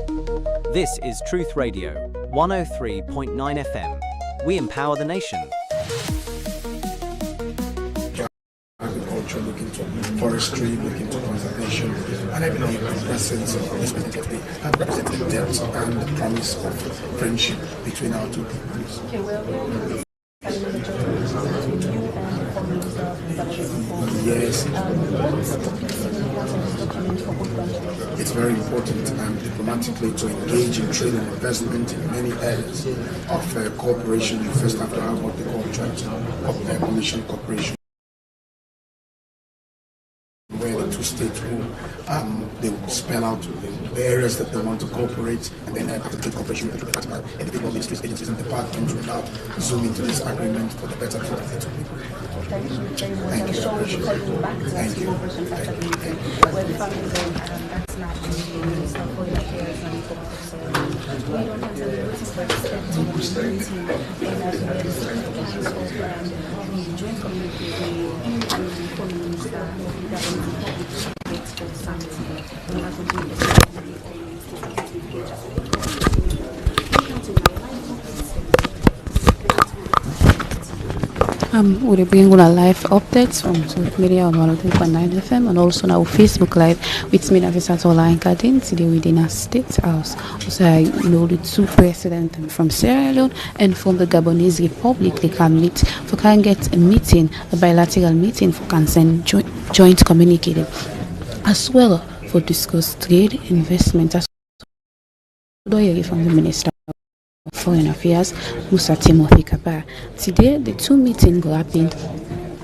This is Truth Radio, 103.9 FM. We empower the nation. Agriculture, looking to forestry, looking to conservation, and I believe the presence of this particular represents the depth and the promise of friendship between our two peoples. Okay, well, Yes, it's very important diplomatically to engage in trade and investment in many areas of cooperation. You first have to have what they call joint commission cooperation, where the two states will they will spell out the areas that they want to cooperate, and then after the cooperation with the particular individual ministries, agencies, and departments will now zoom into this agreement for the betterment of the two people. thank you very much. Thank I'm you. sure we'll be calling you back to Thank ask you. more questions after the meeting. Where the family going, that's not the Minister of Foreign Affairs and Public Service. We don't have to wait for the step to the meeting. And as well as the joint community, the Foreign Minister of the Gabonese Republic for the summit. We have to do this. We'll bring you live updates from social media on 103.9 FM and also now Facebook Live with me, Nafisat Ola Garden, today within our State House. Also, the two presidents from Sierra Leone and from the Gabonese Republic, they can meet for can get a meeting, a bilateral meeting for concern joint communicating, as well for discuss trade, investment, as well from the Minister Foreign Affairs, Musa Timothy Kaba. Today, the two meetings will happen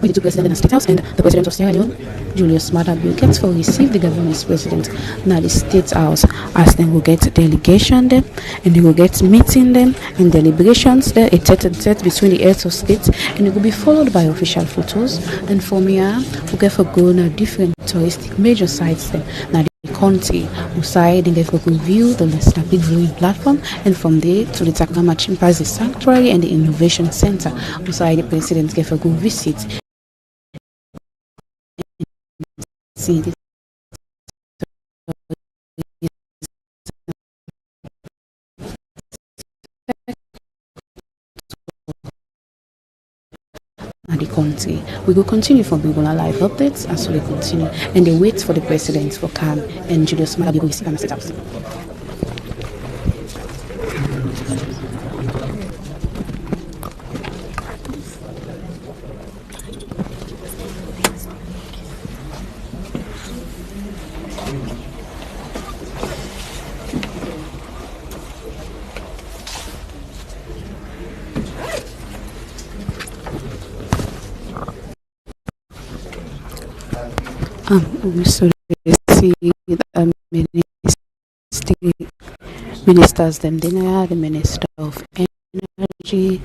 with the two presidents of the State House and the President of Sierra Leone, Julius Maada Bilkets, for receive the Gabonese president now the State House, as they will get delegation there and they will get meeting them and deliberations there, a tete-a-tete between the heads of state, and it will be followed by official photos. And from here, we get for going to different touristic major sites there. Now the country outside and get for review the established viewing platform, and from there to the Takama Chimpanzee Sanctuary and the Innovation Center. Outside the president get for go visit. See this. The country. We will continue for Bigola live updates as we continue, and they wait for the president for calm and Julius Maada will see them sit out. We should see the ministers, them dinner, the Minister of Energy,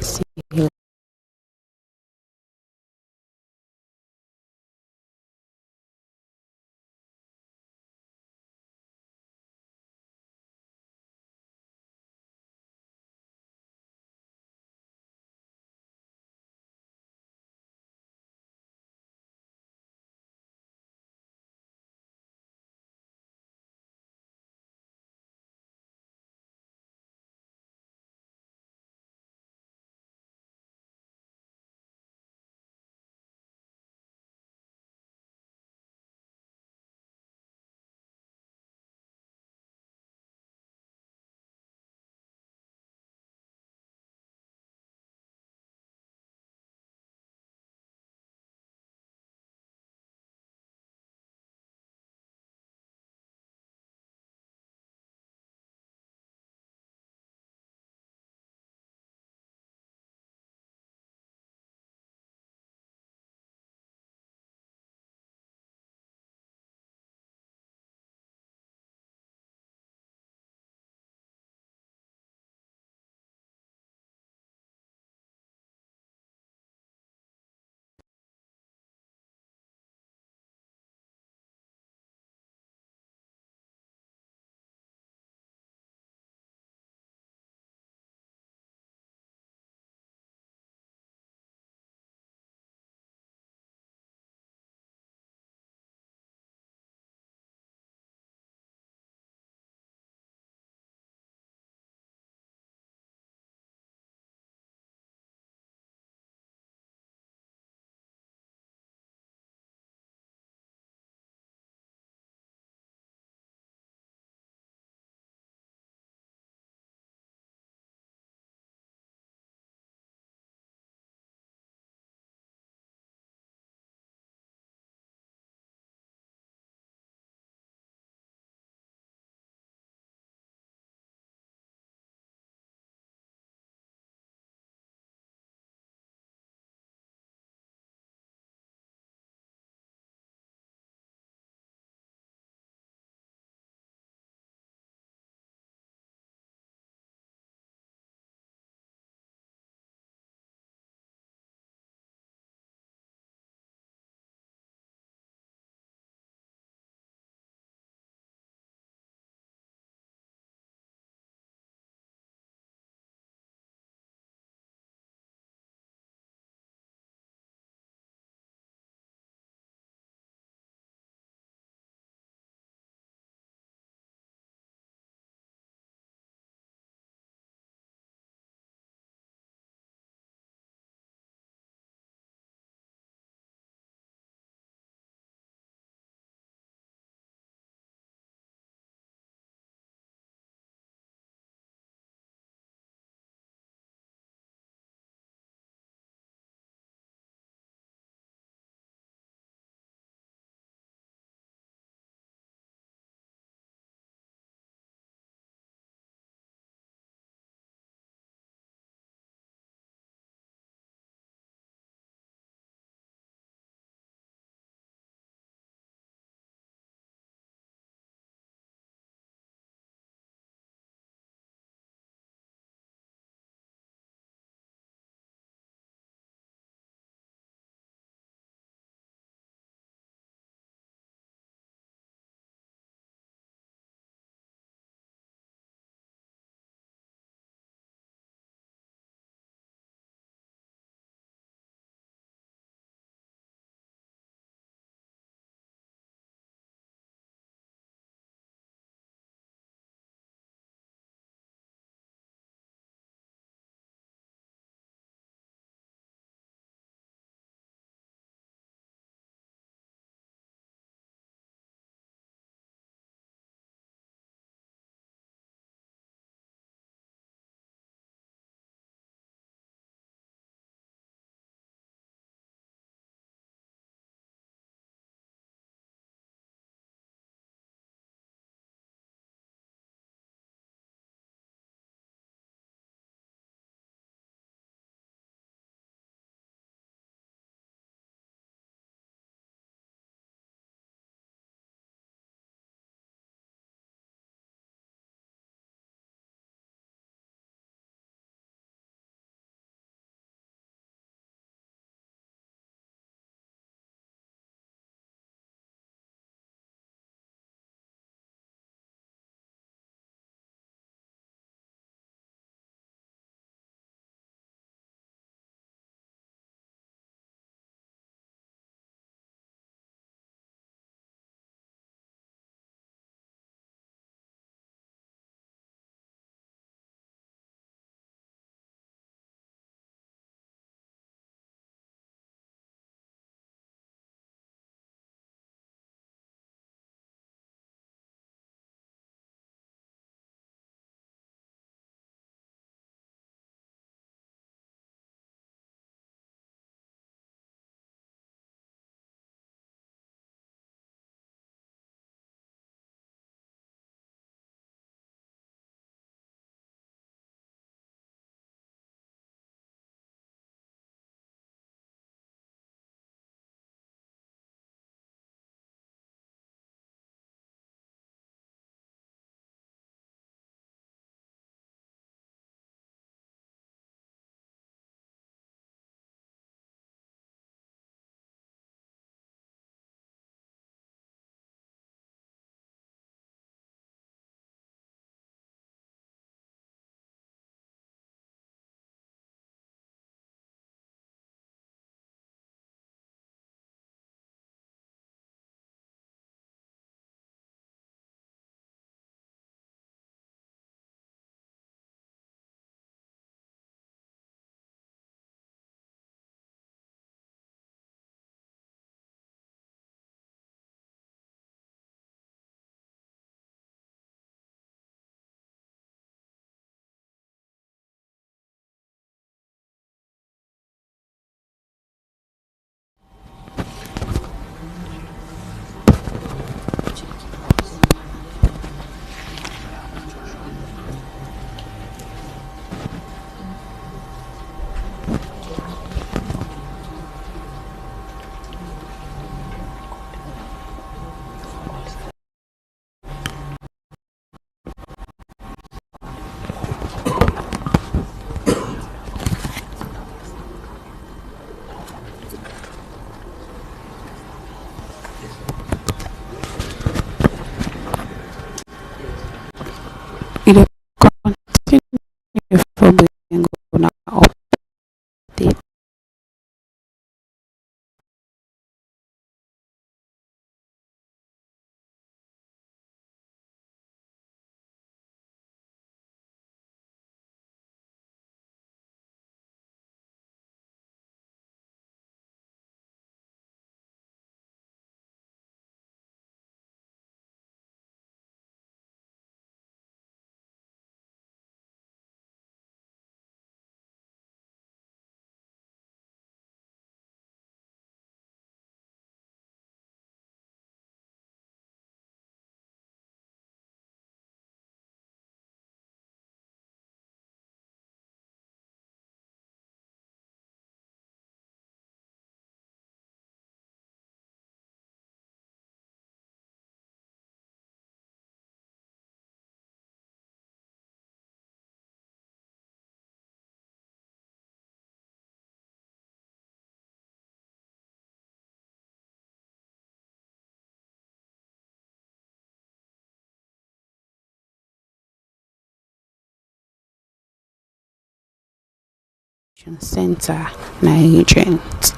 Center, Nigerians.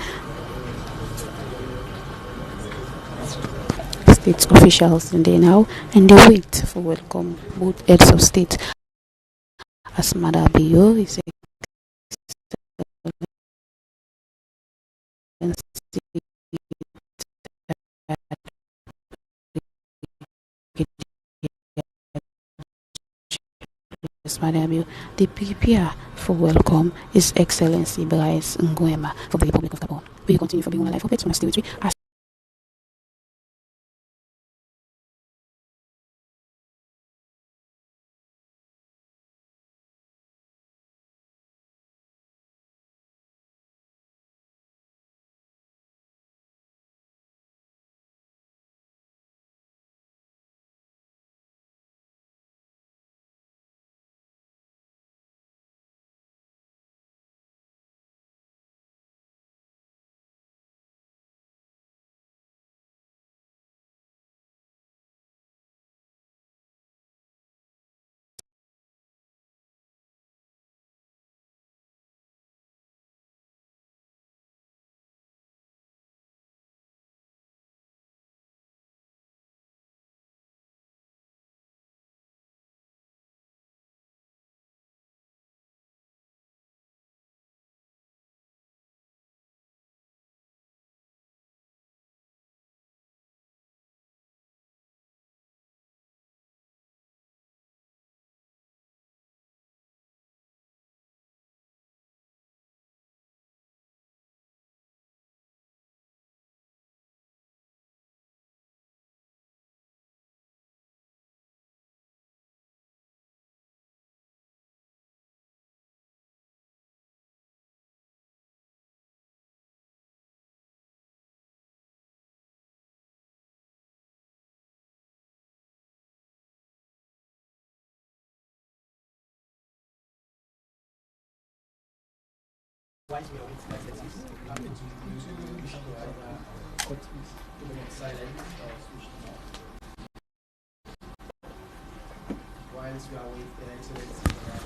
State officials in there now, and they wait for welcome both heads of state. As Madabio is they prepare for welcome His Excellency Bryce Nguema for the Republic of Gabon. We continue for being one life updates on stay with me. Whilst we are waiting,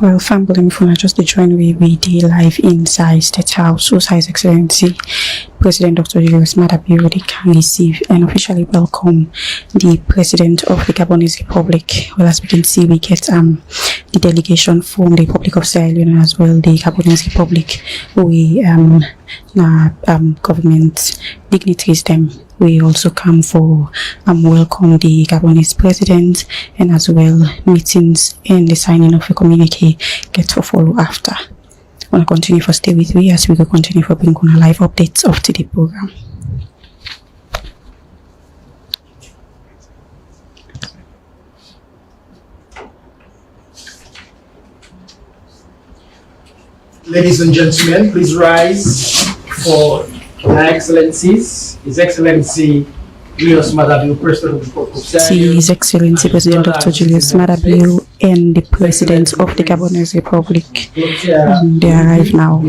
Well, family, if I just join with the live inside State House, whose His Excellency President Dr. Julius Maada Bio can receive and officially welcome the President of the Gabonese Republic. Well, as we can see, we get the delegation from the Republic of Sierra Leone as well, the Gabonese Republic. We government dignitaries them. We also come for welcome the Gabonese president, and as well meetings and the signing of a communique get to follow after. I want to continue for stay with me as we go continue for bringing on live updates of today's program. Ladies and gentlemen, please rise for Her Excellencies, His Excellency Julius Maada Bio, President of the Republic of Sierra Leone, His Excellency President Dr. Julius Maada Bio and the President of the Gabonese Republic. They arrive now.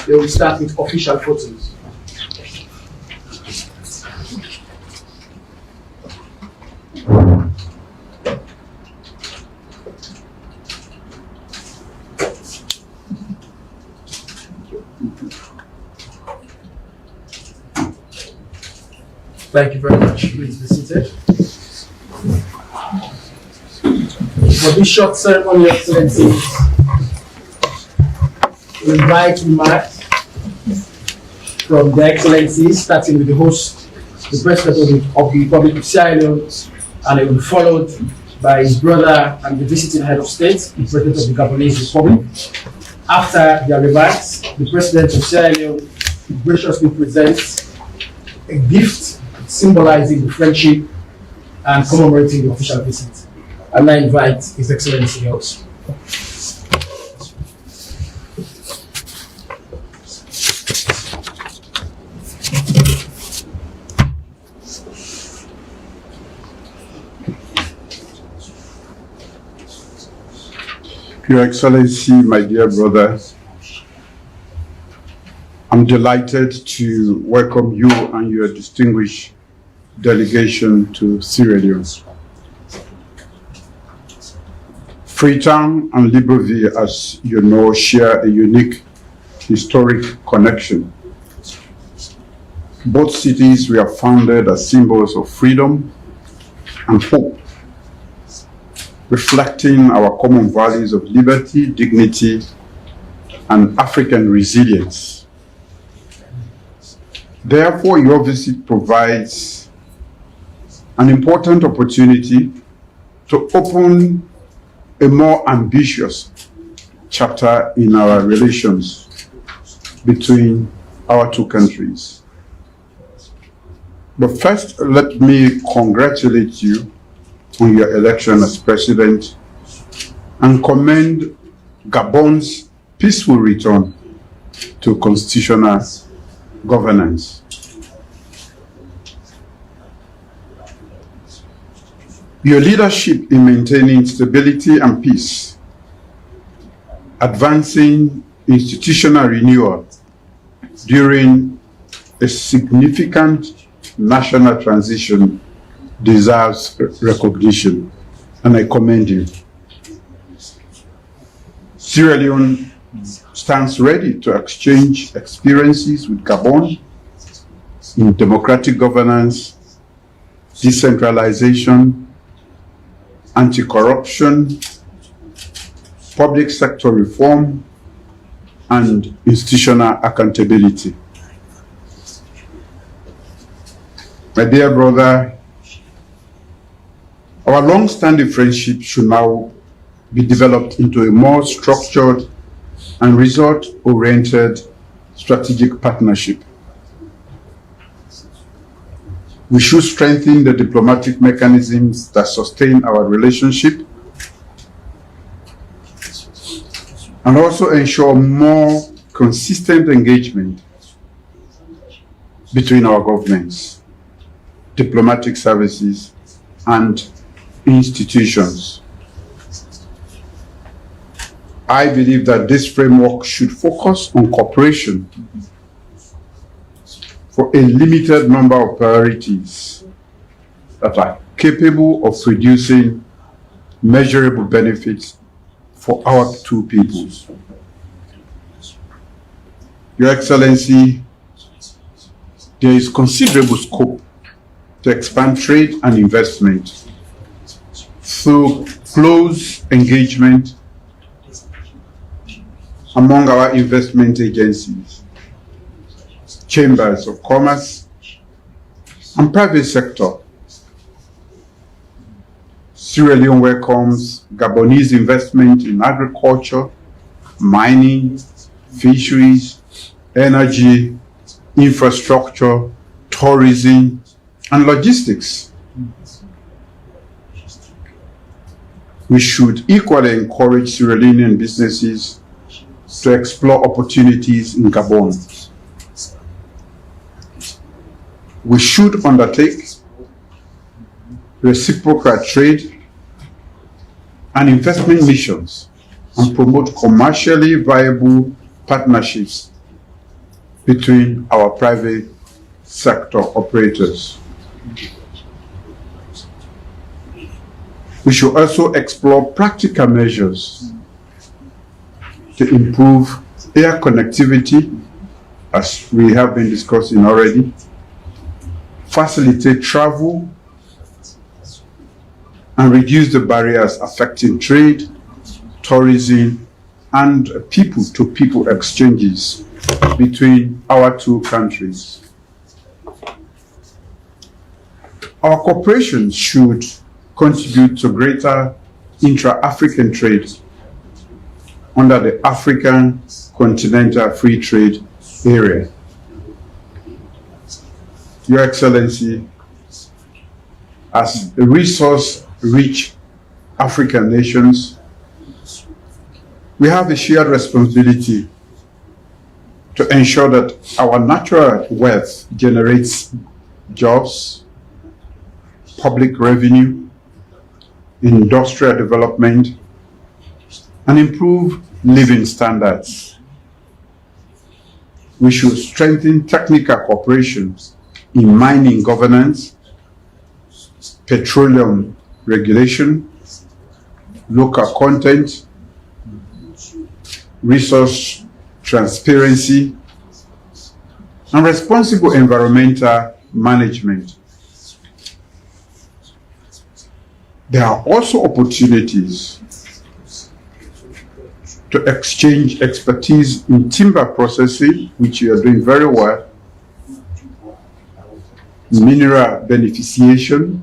They will start with official photos. Thank you very much. Please be seated. For this short ceremony, Your Excellencies, we invite remarks from the Excellencies, starting with the host, the President of the Republic of Sierra Leone, and it will be followed by his brother and the visiting head of state, the President of the Gabonese Republic. After their remarks, the President of Sierra Leone graciously presents a gift symbolizing the friendship and commemorating the official visit. And I invite His Excellency also. Your Excellency, my dear brother, I'm delighted to welcome you and your distinguished delegation to Sierra Leone. Freetown and Libreville, as you know, share a unique historic connection. Both cities were founded as symbols of freedom and hope, reflecting our common values of liberty, dignity, and African resilience. Therefore, your visit provides an important opportunity to open a more ambitious chapter in our relations between our two countries. But first, let me congratulate you on your election as president and commend Gabon's peaceful return to constitutional governance. Your leadership in maintaining stability and peace, advancing institutional renewal during a significant national transition deserves recognition, and I commend you. Sierra Leone stands ready to exchange experiences with Gabon in democratic governance, decentralization, anti-corruption, public sector reform, and institutional accountability. My dear brother, our long-standing friendship should now be developed into a more structured and result-oriented strategic partnership. We should strengthen the diplomatic mechanisms that sustain our relationship and also ensure more consistent engagement between our governments, diplomatic services, and institutions. I believe that this framework should focus on cooperation, for a limited number of priorities that are capable of producing measurable benefits for our two peoples. Your Excellency, there is considerable scope to expand trade and investment through close engagement among our investment agencies, chambers of commerce, and private sector. Sierra Leone welcomes Gabonese investment in agriculture, mining, fisheries, energy, infrastructure, tourism, and logistics. We should equally encourage Sierra Leonean businesses to explore opportunities in Gabon. We should undertake reciprocal trade and investment missions and promote commercially viable partnerships between our private sector operators. We should also explore practical measures to improve air connectivity, as we have been discussing already, facilitate travel, and reduce the barriers affecting trade, tourism, and people-to-people exchanges between our two countries. Our cooperation should contribute to greater intra-African trade under the African Continental Free Trade Area. Your Excellency, as resource-rich African nations, we have a shared responsibility to ensure that our natural wealth generates jobs, public revenue, industrial development, and improve living standards. We should strengthen technical cooperation in mining governance, petroleum regulation, local content, resource transparency, and responsible environmental management. There are also opportunities to exchange expertise in timber processing, which you are doing very well, mineral beneficiation,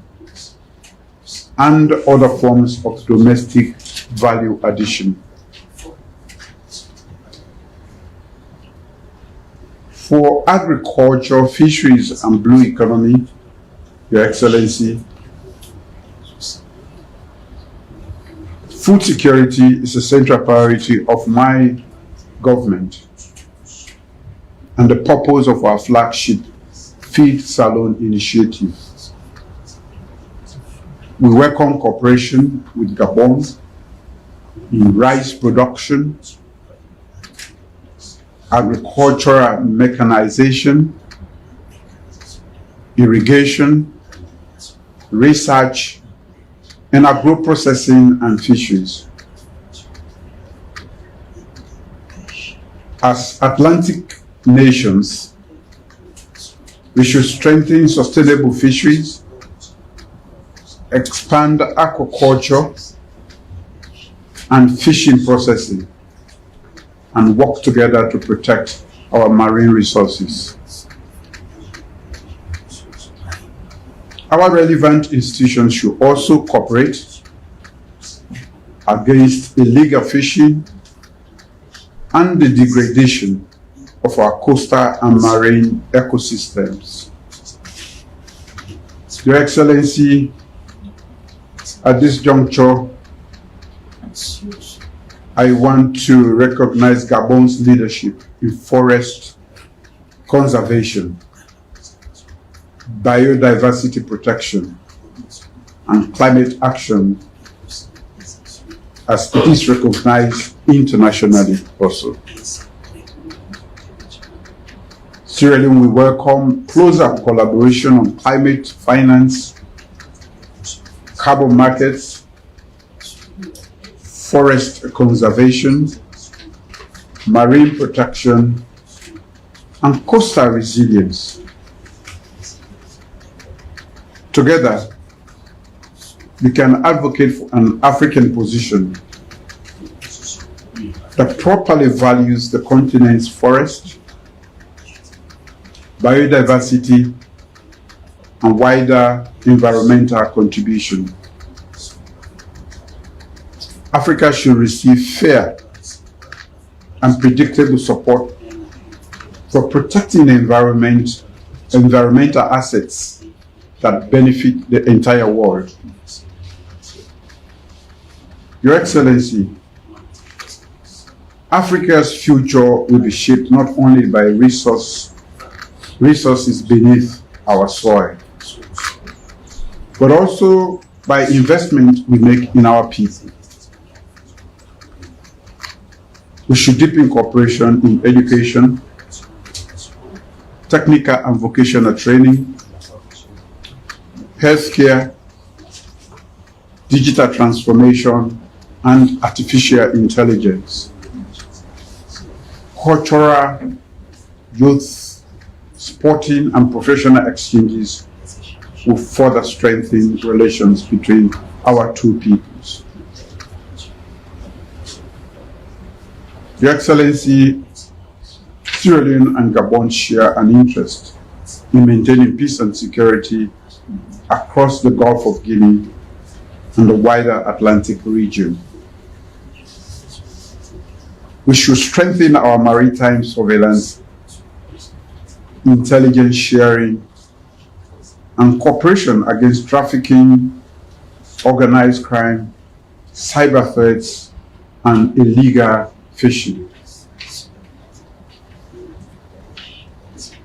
and other forms of domestic value addition. For agriculture, fisheries, and blue economy, Your Excellency, food security is a central priority of my government and the purpose of our flagship Feed Salon initiative. We welcome cooperation with Gabon in rice production, agricultural mechanization, irrigation, research, and agro-processing and fisheries. As Atlantic nations, we should strengthen sustainable fisheries, expand aquaculture and fishing processing, and work together to protect our marine resources. Our relevant institutions should also cooperate against illegal fishing and the degradation of our coastal and marine ecosystems. Your Excellency, at this juncture, I want to recognize Gabon's leadership in forest conservation, biodiversity protection, and climate action, as it is recognized internationally also. Sierra Leone will welcome closer collaboration on climate finance, carbon markets, forest conservation, marine protection, and coastal resilience. Together, we can advocate for an African position that properly values the continent's forest, biodiversity, and wider environmental contribution. Africa should receive fair and predictable support for protecting the environment, environmental assets that benefit the entire world. Your Excellency, Africa's future will be shaped not only by resources beneath our soil, but also by investment we make in our people. We should deepen cooperation in education, technical and vocational training, healthcare, digital transformation, and artificial intelligence. Cultural, youth, sporting, and professional exchanges will further strengthen relations between our two peoples. Your Excellency, Sierra Leone and Gabon share an interest in maintaining peace and security across the Gulf of Guinea and the wider Atlantic region. We should strengthen our maritime surveillance, intelligence sharing, and cooperation against trafficking, organized crime, cyber threats, and illegal fishing.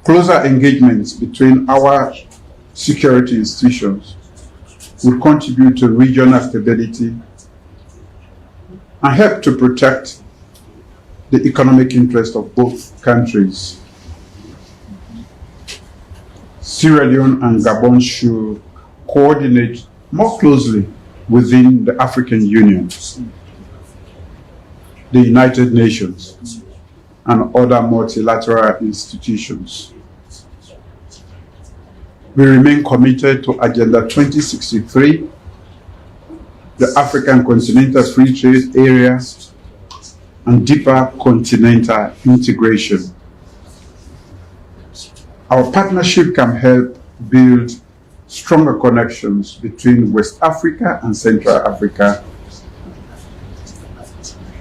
Closer engagements between our security institutions will contribute to regional stability and help to protect the economic interest of both countries. Sierra Leone and Gabon should coordinate more closely within the African Union, the United Nations, and other multilateral institutions. We remain committed to Agenda 2063, the African Continental Free Trade Area, and deeper continental integration. Our partnership can help build stronger connections between West Africa and Central Africa,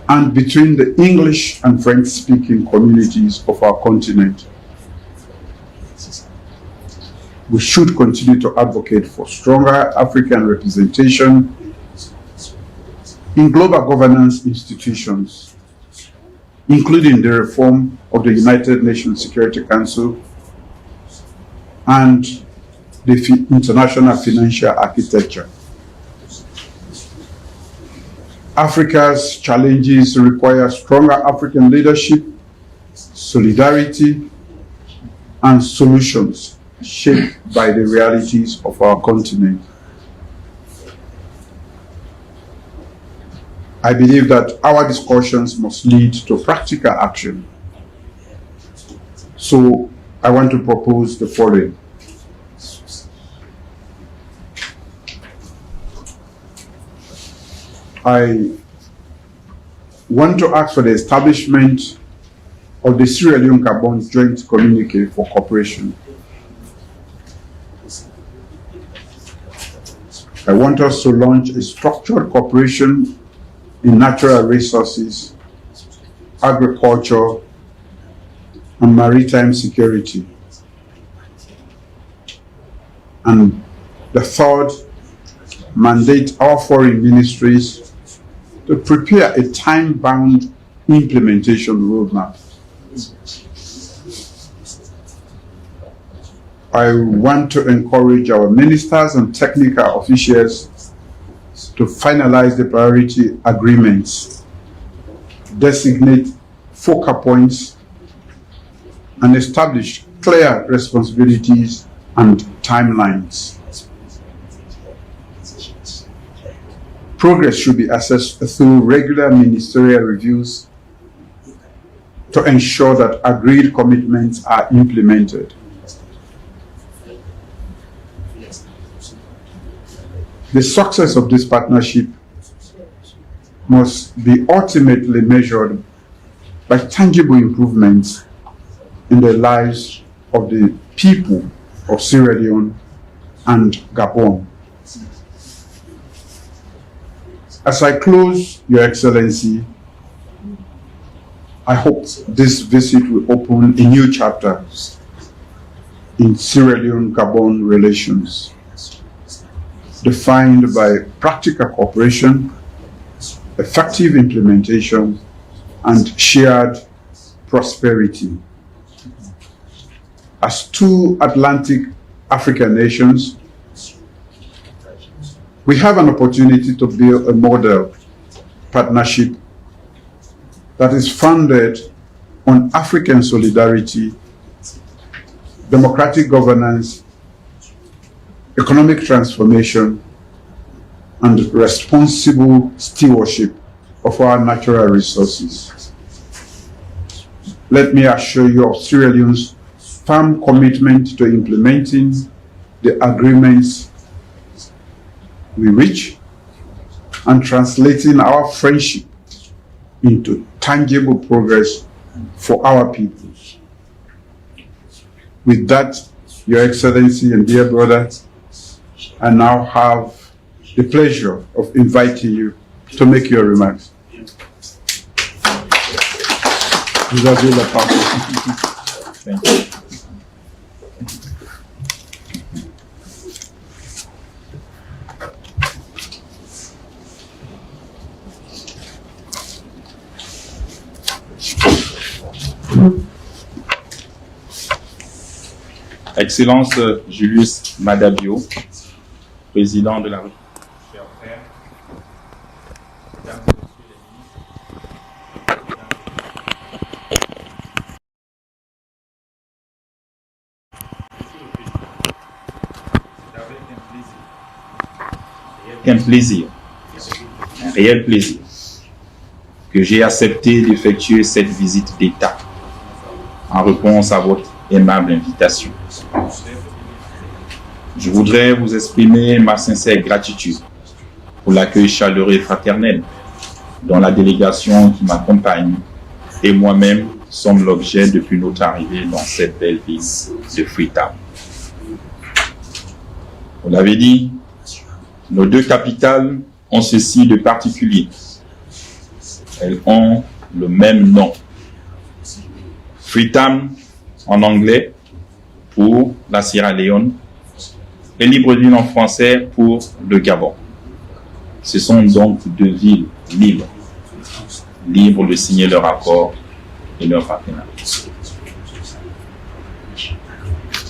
and between the English and French-speaking communities of our continent. We should continue to advocate for stronger African representation in global governance institutions, including the reform of the United Nations Security Council and the international financial architecture. Africa's challenges require stronger African leadership, solidarity, and solutions shaped by the realities of our continent. I believe that our discussions must lead to practical action. So I want to propose the following. I want to ask for the establishment of the Sierra Leone Gabon Joint Communique for Cooperation. I want us to launch a structured cooperation in natural resources, agriculture, and maritime security. And the third, mandate our foreign ministries to prepare a time-bound implementation roadmap. I want to encourage our ministers and technical officials to finalize the priority agreements, designate focal points, and establish clear responsibilities and timelines. Progress should be assessed through regular ministerial reviews to ensure that agreed commitments are implemented. The success of this partnership must be ultimately measured by tangible improvements in the lives of the people of Sierra Leone and Gabon. As I close, Your Excellency, I hope this visit will open a new chapter in Sierra Leone-Gabon relations, defined by practical cooperation, effective implementation, and shared prosperity. As two Atlantic African nations, we have an opportunity to build a model partnership that is founded on African solidarity, democratic governance, economic transformation, and responsible stewardship of our natural resources. Let me assure you of Sierra Leone's firm commitment to implementing the agreements we reach and translating our friendship into tangible progress for our peoples. With that, Your Excellency and dear brother, I now have the pleasure of inviting you to make your remarks. Vous avez la parole. Thank you. Excellence Julius Madabio, président de la République, chers frères, mesdames et messieurs les ministres, un réel plaisir, que j'ai accepté d'effectuer cette visite d'État en réponse à votre aimable invitation. Je voudrais vous exprimer ma sincère gratitude pour l'accueil chaleureux et fraternel dont la délégation qui m'accompagne et moi-même sommes l'objet depuis notre arrivée dans cette belle ville de Freetown. Vous l'avez dit, nos deux capitales ont ceci de particulier. Elles ont le même nom. Freetown en anglais pour la Sierra Leone et Libreville en français pour le Gabon. Ce sont donc deux villes libres, libres de signer leur accord et leur partenariat.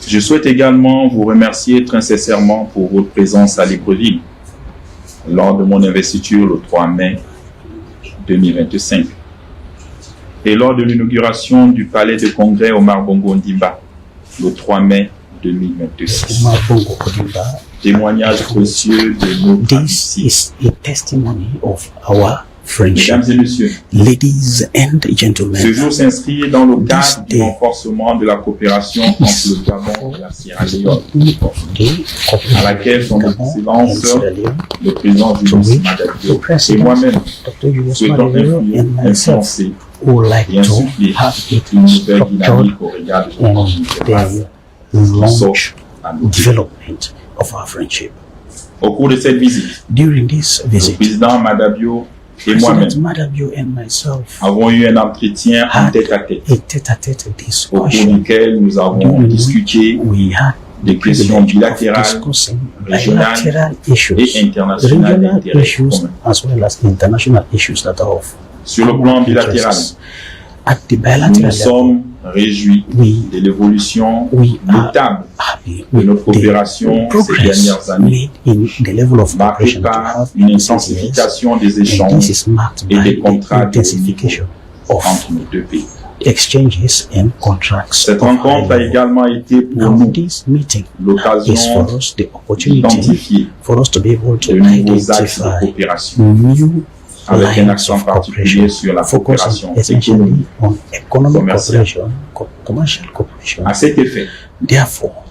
Je souhaite également vous remercier très sincèrement pour votre présence à Libreville lors de mon investiture le 3 mai 2025 et lors de l'inauguration du palais de congrès Omar Bongo Ondimba le 3 mai 2026. Témoignage précieux de notre This is a testimony of our friendship. Mesdames et messieurs, Ladies and ce gentlemen, jour s'inscrit dans le cadre du day renforcement de la coopération entre le Gabon et la Sierra Leone, à laquelle son excellence, le président Julius Madabio et moi-même Dr. Julius souhaitons Madabio and myself influencer would like et to insuffler have it une nouvelle structured dynamique au regard de son and opportunité the launch à nos pays. development of our friendship. Au cours de cette visite, During this le visit, président Madabio et moi-même President Madabio and myself avons eu un entretien en tête-à-tête, a tête-à-tête au cours discussion duquel nous avons during which discuté we had des questions privilege of bilatérales discussing régionales bilateral et issues, internationales regional d'intérêt issues, commun. as well as international issues that are of Sur le plan bilatéral, interests. At the nous bilateral nous level, sommes réjouis we de l'évolution we are notable happy de with notre the coopération ces progress dernières années, made in the level of marquée cooperation that we par have une in recent years, intensification des and this échanges is marked et by des contrats the intensification of entre nos deux pays. exchanges and contracts. Cette rencontre a également été pour Now, nous this meeting is l'occasion for us the opportunity d'identifier for us to be able to de nouveaux axes de identify coopération, new avec un lines accent of particulier cooperation, sur la focusing coopération essentially économique. on economic commercial. cooperation, commercial cooperation. À cet effet, Therefore,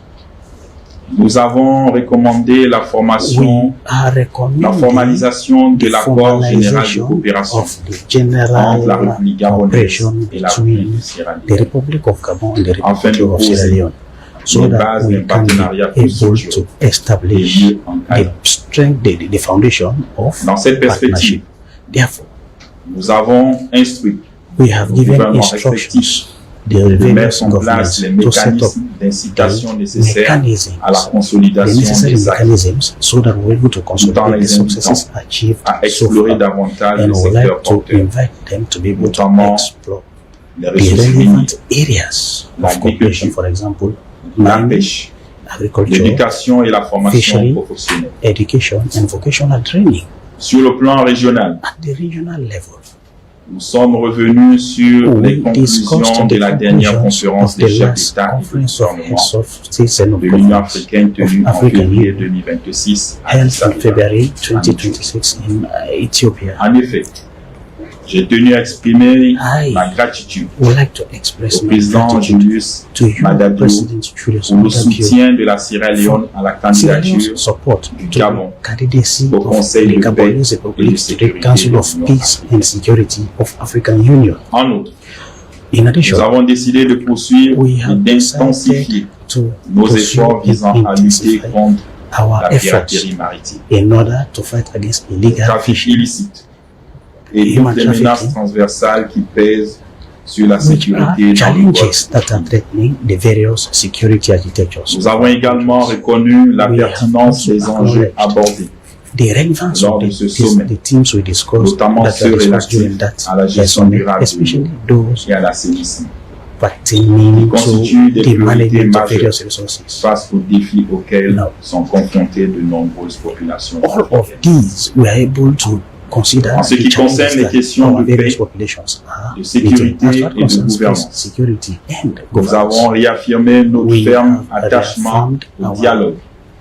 nous avons recommandé la we formation, are la recommending formalisation de the l'accord général de formalization coopération of the general entre la République gabonaise cooperation et la République between de Sierra the Leone, Republic of Gabon and the afin de Republic of Sierra poser Leone, so les that bases we d'un can partenariat be able constitué to et establish mieux encadré. the strength, the foundation of Dans cette perspective, partnership. Therefore, nous avons instruit we have le given gouvernement instructions respectif the de various mettre en place governments les to set up mécanismes d'incitation the nécessaires mechanisms, à la the consolidation necessary des actes, mechanisms, so that we're able to tout en consolidate the les successes invitant achieved à so explorer far. davantage And les we would secteurs like to porteurs, invite them to be able to notamment explore les the ressources minières, relevant areas of cooperation, l'agriculture, for example, la mining, pêche, agriculture, l'éducation et la formation fishery, professionnelle. education, and vocational training. Sur le plan régional, At the regional level, nous sommes revenus sur les we discussed conclusions de the la dernière conclusions conférence of des the chefs last d'État et de conference of gouvernement heads of states and of de l'Union governments africaine tenue of en African février Union, 2026 à held Addis in Abeba. February 2026 in Ethiopia. En effet, j'ai tenu à exprimer I ma gratitude would like to express au my président gratitude Julius to you, Madabio, President Julius pour le Madabio, soutien de la Sierra Leone à la Sierra Leone's candidature support du to Gabon the candidacy au of Conseil the de Gabonese paix et de Republic to the sécurité Council de of l'Union Peace and Security of African Union. En outre, In nous addition, avons décidé de poursuivre we et have d'intensifier to nos pursue efforts visant and à lutter intensify contre our la efforts piraterie maritime, in order to fight against le illegal trafic fishing, illicite et human toutes les menaces trafficking, transversales qui pèsent sur la which are sécurité dans le challenges Golfe. that are threatening the various security architectures. Nous avons également reconnu la We have pertinence also des enjeux acknowledged abordés, the relevance lors of de ce sommet, the themes we discussed, notamment that ceux were discussed during relatifs that à la gestion summit, durable de especially l'eau those et à l'assainissement, pertaining constituent des to the priorités management of majeures various resources. face aux défis auxquels No. sont confrontées de nombreuses populations. All of these we are able to consider En ce the qui challenges concerne les that questions our de various paix, populations are de sécurité meeting. As far et de concerns gouvernance. peace, security and Nous governance, avons réaffirmé notre We ferme have attachement reaffirmed au our dialogue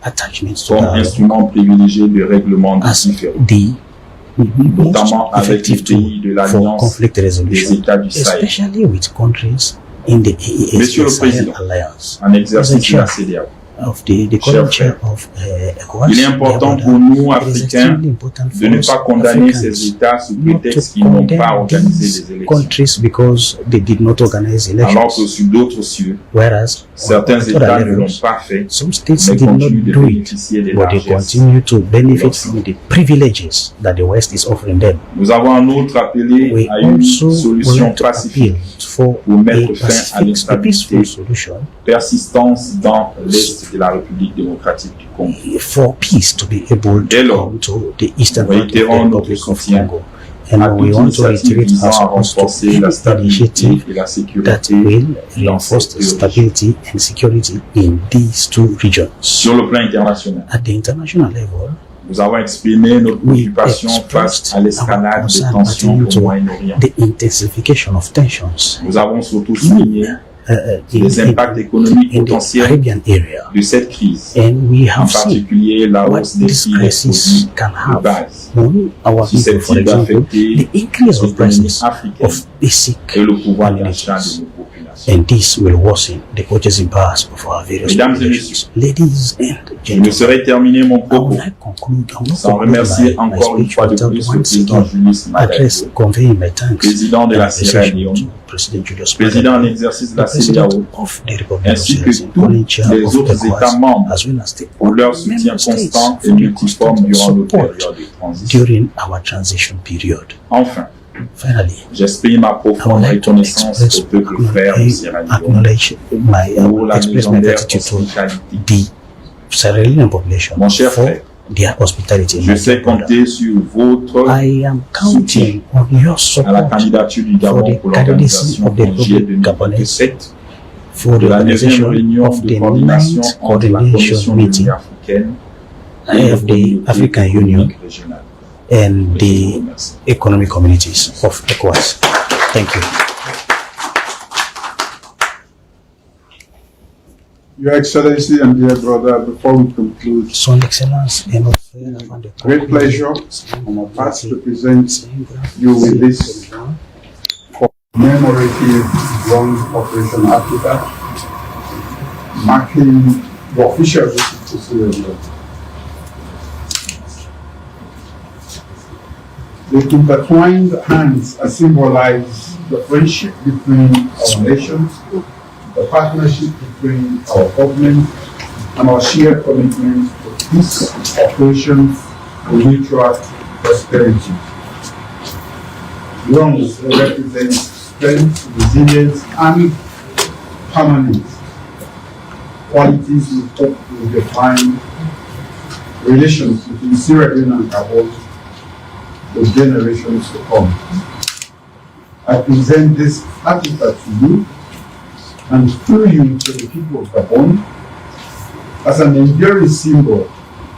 attachments to comme dialogue instrument privilégié de règlement des as différends, the most notamment avec les effective pays tool de for l'Alliance conflict des resolution, États du Sahel, especially with countries in the Monsieur le AES Sahel Président, Alliance. en exercice de la Chef CEDEAO. of the Cher current chair frère, of ECOWAS, il est important Gabon, pour nous, it is Africains, extremely important de for ne us pas condamner Africans ces États sous not prétexte to qu'ils n'ont pas condemn organisé these les élections, countries because they did not organize alors que elections, sur d'autres cieux, whereas certains on other États ne l'ont levels, pas fait, some states mais did not continuent de do it, bénéficier des but they largesses. continue to benefit l'Occident. from the privileges that the West is offering them. Nous avons en outre appelé We à une also would solution like to pacifique appeal for pour a mettre fin à pacific, a peaceful l'instabilité solution persistance dans l'Est de la République démocratique du Congo. for peace to be able Dès to lors, come to the eastern nous part of the réitérons notre Republic of soutien Congo. à And we toute want to initiative reiterate visant our à support to renforcer la any stabilité initiative et la that sécurité will dans reinforce cette the stability and security in these two regions. Sur le plan international, At the international level, nous avons exprimé notre we préoccupation face expressed à our l'escalade des concern tensions pertaining au to Moyen-Orient. the intensification of tensions Nous avons surtout souligné les impacts économiques in the potentiels Caribbean area. de cette crise, And we en have seen particulier la what hausse des this prix des crisis produits can de have base, on our people, for susceptibles example, d'affecter the increase of l'économie prices africaine of basic et le pouvoir d'achat commodities. de nos populations. And this will worsen the purchasing powers of our various Mesdames et populations. Ladies and Je ne gentlemen, saurais terminer mon I would propos like to sans conclude remercier my encore une speech fois de without plus le once président again Julius address, Madabio, conveying my thanks président de and la Sierra appreciation Leone, to President Julius président en Madabio, exercice de the la President CEDEAO, of the Republic of ainsi Sierra que Leone, tous calling chair les of autres ECOWAS, États membres as well as the pour leur other soutien member states constant et for their multiforme constant durant nos support périodes de transition. during our transition period. Enfin, Finally, j'exprime ma I would profonde like to reconnaissance express, au peuple frère de Sierra Leone acknowledge pour la express my légendaire gratitude to hospitalité. the Sierra Leonean population Mon cher for frère, their hospitality. je my sais dear brother. compter sur votre I am counting on your à la support candidature du for Gabon the pour candidacy l'organisation of the en juillet Republic Gabonese 2027 for de the la 9e organization réunion of de the coordination 9th entre la Commission coordination de meeting l'Union africaine et of le the communauté African Union économique régionale. and Je vous the remercie. economic communities of ECOWAS. Thank you. Your Excellency and dear brother, before we conclude, Son Excellence et notre frère avant de great pleasure on my part to present you with this commemorative bronze Operation Africa, marking the official visit to Sierra Leone. The intertwined hands symbolize the friendship between our nations, the partnership between our government, and our shared commitment to peace, cooperation, and mutual prosperity. Bronze represents strength, resilience, and permanence, qualities we hope will define relations between Sierra Leone and Gabon for generations to come. I present this artifact to you and through you to the people of Gabon as an enduring symbol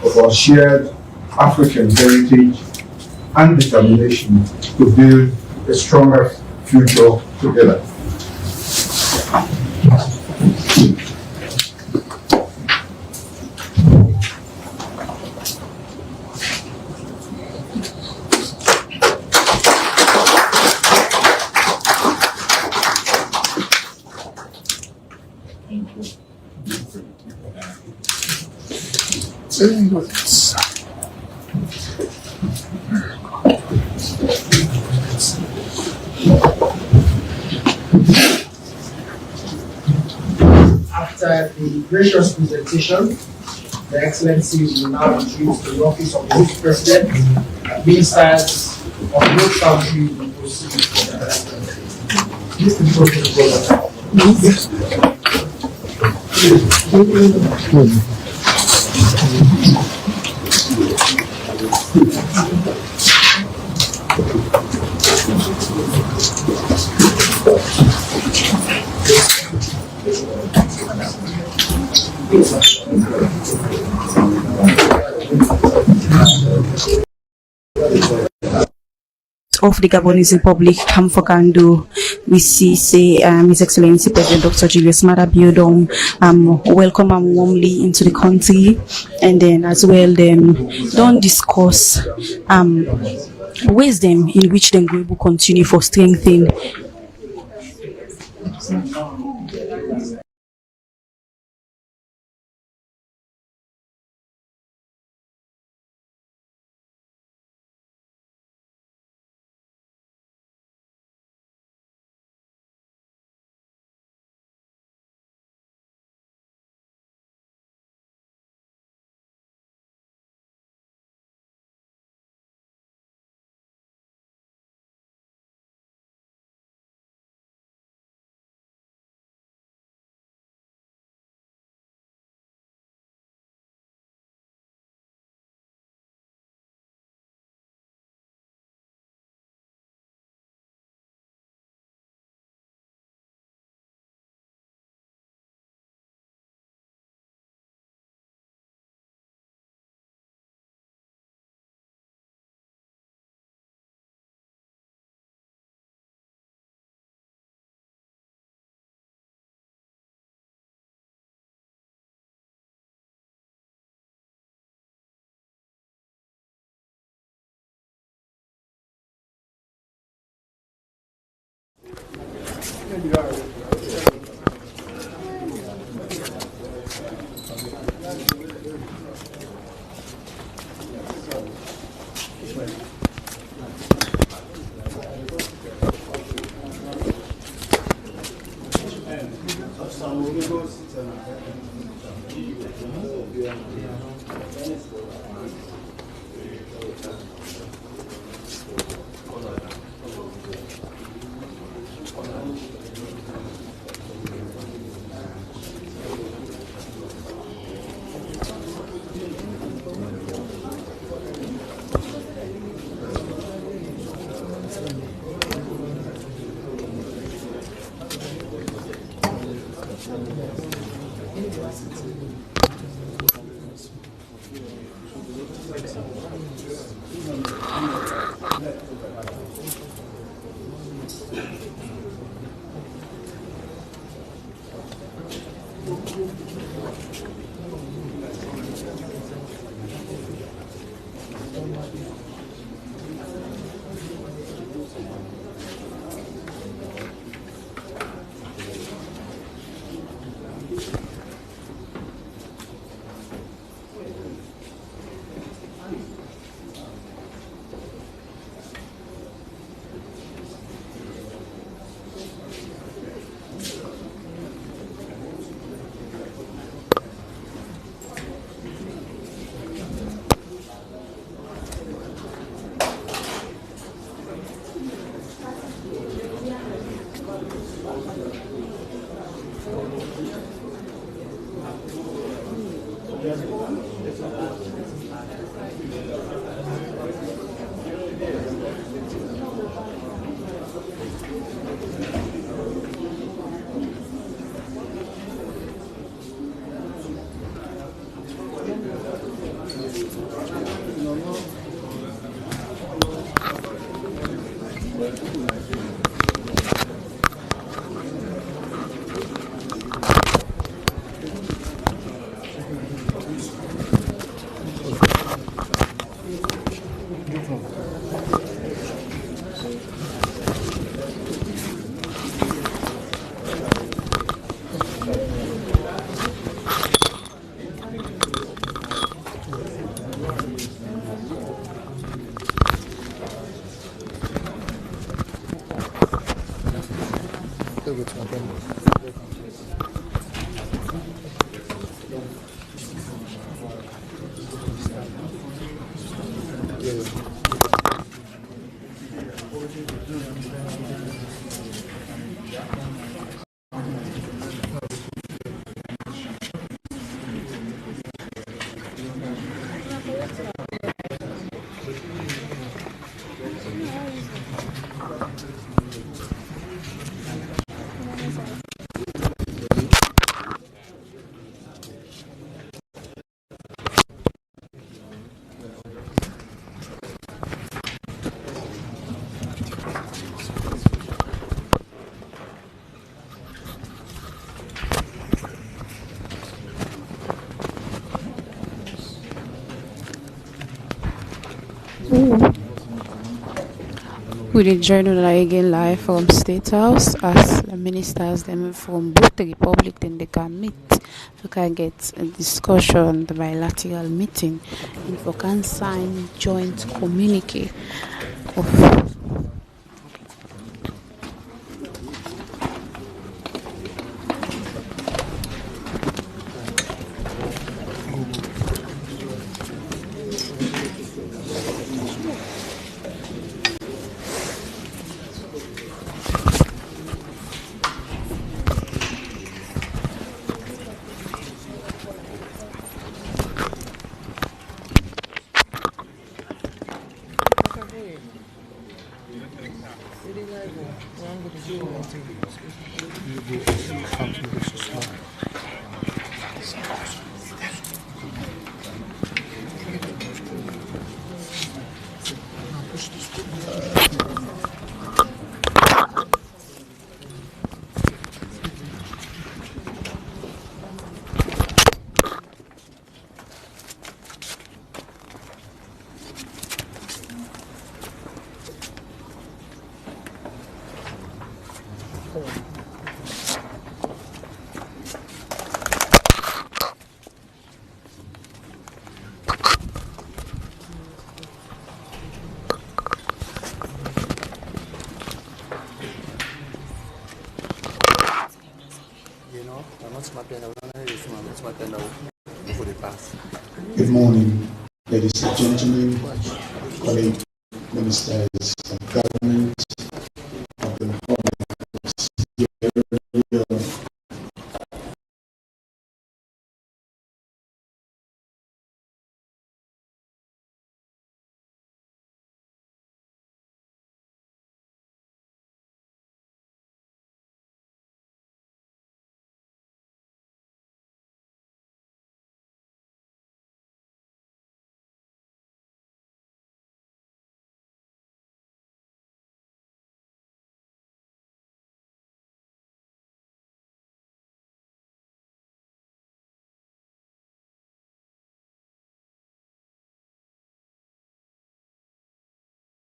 of our shared African heritage and determination to build a stronger future together. After the gracious presentation, the Excellencies will now introduce the office of the Vice President. Ministers of both countries will proceed for the announcement. Mr. Protocol. Of the Gabonese Republic, Kamfokando, we see His Excellency President Dr. Julius Maada Bio welcome and warmly into the country, and then as well don't discuss ways them in which them will continue for strengthening We did journal again live from State House as the ministers them from both the republic then they can meet so can get a discussion, the bilateral meeting and for can sign joint communique of Good morning, ladies and gentlemen, colleagues, ministers of government, of the Republic of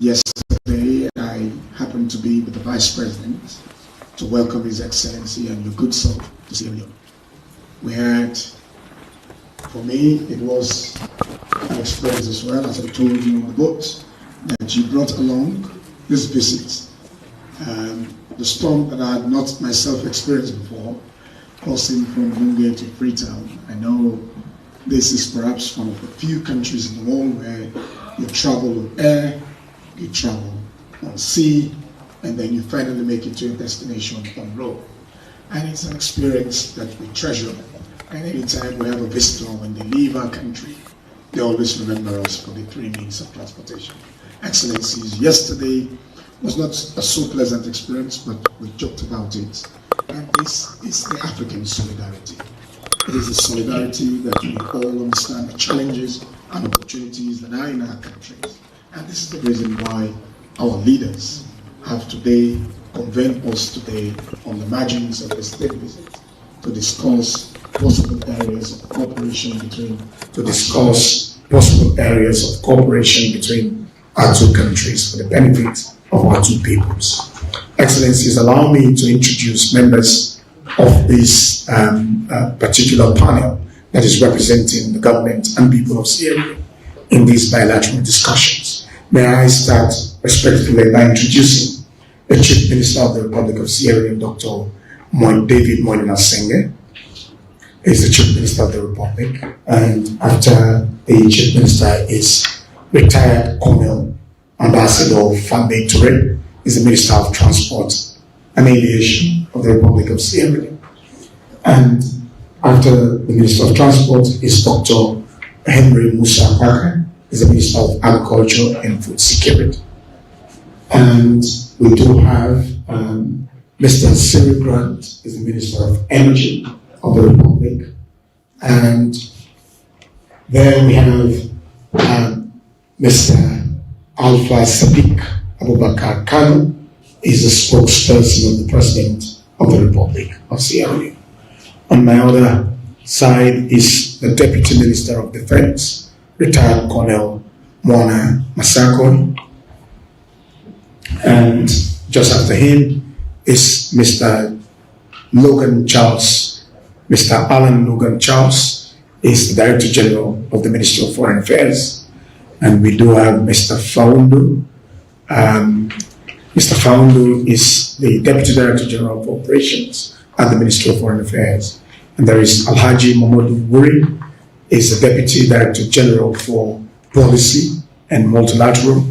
Yesterday, I happened to be with the Vice President to welcome His Excellency and your good soul to Sierra Leone. We had, for me, it was an experience as well, as I told you on the boat, that you brought along this visit. The storm that I had not myself experienced before, crossing from Bunge to Freetown. I know this is perhaps one of the few countries in the world where you travel on air, you travel on sea, and then you finally make it to your destination on road. And it's an experience that we treasure. And anytime we have a visitor, when they leave our country, they always remember us for the three means of transportation. Excellencies, yesterday was not a so pleasant experience, but we joked about it. And this is the African solidarity. It is a solidarity that we all understand the challenges and opportunities that are in our countries. And this is the reason why our leaders have today convened us today on the margins of the state visit to discuss possible areas of cooperation between our two countries for the benefit of our two peoples. Excellencies, allow me to introduce members of this particular panel that is representing the government and people of Sierra Leone in these bilateral discussions. May I start respectfully by introducing the Chief Minister of the Republic of Sierra Leone, Dr. David Moinina Senge, is the Chief Minister of the Republic, and after the Chief Minister is retired Colonel Ambassador Fambe Toure, is the Minister of Transport and Aviation of the Republic of Sierra Leone. And after the Minister of Transport is Dr. Henry Musa Kwaka, is the Minister of Agriculture and Food Security. And we do have Mr. Cyril Grant, is the Minister of Energy of the Republic. And then we have Mr. Alpha Sadiq Abubakar Kano, is the spokesperson of the President of the Republic of Sierra Leone. On my other side is the Deputy Minister of Defense, retired Colonel Mwana Masako. And just after him is Mr. Logan Charles. Mr. Alan Logan Charles is the Director General of the Ministry of Foreign Affairs. And we do have Mr. Faundu. Mr. Faundu is the Deputy Director General of Operations at the Ministry of Foreign Affairs. And there is Alhaji Mamadou Wuri, is the Deputy Director General for Policy and Multilateral.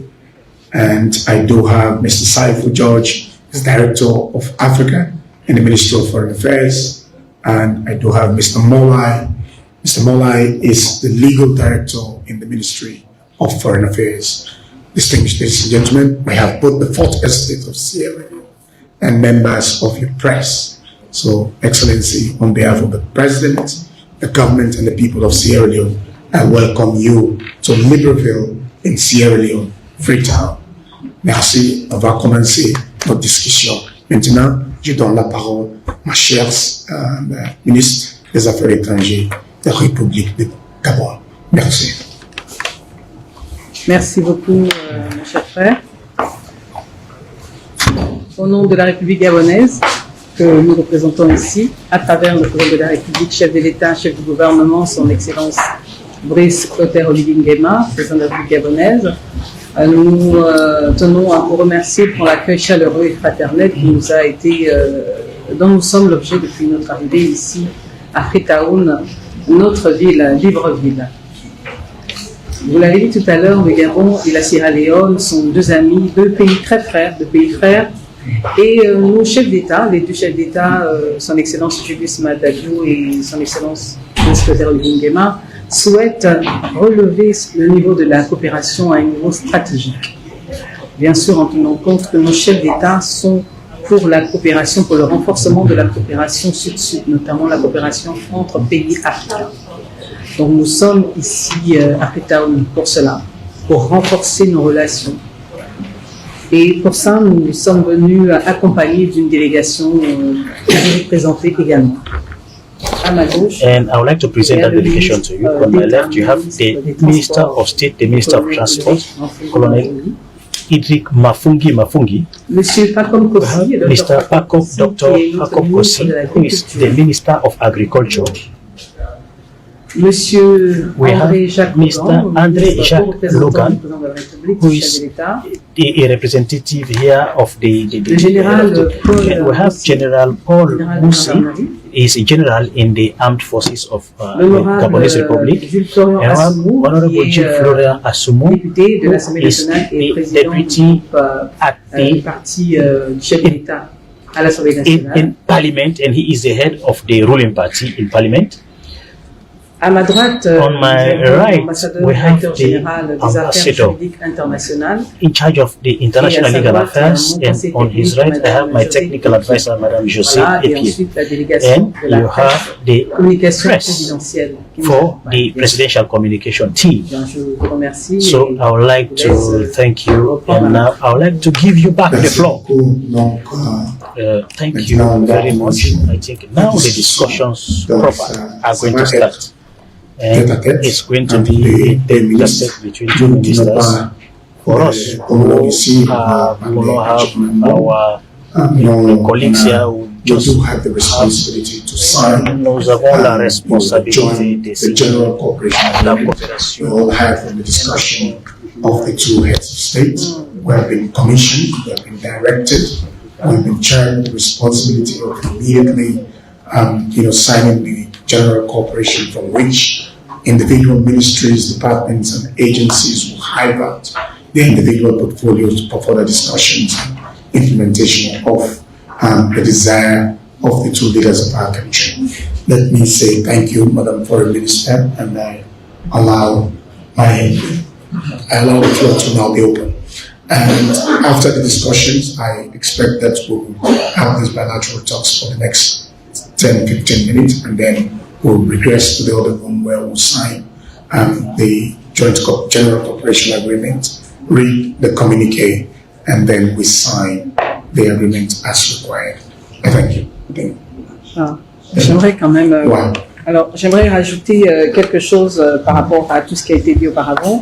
And I do have Mr. Saifu George, is Director of Africa in the Ministry of Foreign Affairs. And I do have Mr. Molai. Mr. Molai is the Legal Director in the Ministry of Foreign Affairs. Distinguished ladies and gentlemen, we have both the Fourth Estate of Sierra Leone and members of your press. So, Excellency, on behalf of the President, the government, and the people of Sierra Leone, I welcome you to Libreville in Sierra Leone, Freetown. Merci, on va commencer notre discussion. Maintenant, je donne la parole à ma chère ministre des Affaires étrangères de la République de Gabon. Merci. Merci beaucoup, mon cher frère. Au nom de la République gabonaise, que nous représentons ici, à travers le président de la République, chef de l'État, chef du gouvernement, son Excellence Brice Clotaire Oligui Nguema, président de la République gabonaise, nous tenons à vous remercier pour l'accueil chaleureux et fraternel qui nous a été, dont nous sommes l'objet depuis notre arrivée ici à Freetown, notre ville, Libreville. Vous l'avez dit tout à l'heure, le Gabon et la Sierra Leone sont deux amis, deux pays très frères, deux pays frères. Et nos chefs d'État, les deux chefs d'État, son Excellence Julius Maada Bio et son Excellence Clotaire Oligui Nguema, souhaitent relever le niveau de la coopération à un niveau stratégique. Bien sûr, en tenant compte que nos chefs d'État sont pour la coopération, pour le renforcement de la coopération sud-sud, notamment la coopération entre pays africains. Donc nous sommes ici à Freetown pour cela, pour renforcer nos relations. Et pour ça, nous sommes venus accompagnés d'une délégation que je vais présenter également. À ma gauche, and I would like to present that delegation to you. On my left, you have the Minister of State, the Minister of Transport, Colonel Idrik Mafungi, Monsieur Pakom Kossi, Mr. Dr. Pakom Kossi, who is the Minister of Agriculture. Monsieur We have André Jacques Mr. André Jacques Logan, who is a representative here of the we have General Paul Moussi, is a general in the armed forces of the Gabonese Republic. And Honorable Gilles Florian Assoumou, who is the deputy at in Parliament, and he is the head of the ruling party in Parliament. À ma droite, on my right, we have the ambassador in charge of the international legal affairs, and on his right, I have my technical advisor, Madame José Epier, and you have the press for the presidential communication team. So I would like to thank you, and now I would like to give you back the floor. Thank you very much. I think now the discussions proper are going to start. And it's going to be a tete between two ministers for us who have our colleagues here who just have the responsibility to sign. Nous avons la responsabilité de the general cooperation. We all have from the discussion of the two heads of state. We have been commissioned, we have been directed, we have been charged with the responsibility of immediately signing the general cooperation from which individual ministries, departments, and agencies will hive out their individual portfolios for further discussions and implementation of the desire of the two leaders of our country. Let me say thank you, Madam Foreign Minister, and I allow the floor to now be open. And after the discussions, I expect that we'll have these bilateral talks for the next 10-15 minutes, and then we'll regress to the other room where we'll sign the joint general cooperation agreement, read the communique, and then we sign the agreement as required. Thank you. J'aimerais quand même. Alors, j'aimerais rajouter quelque chose par rapport à tout ce qui a été dit auparavant.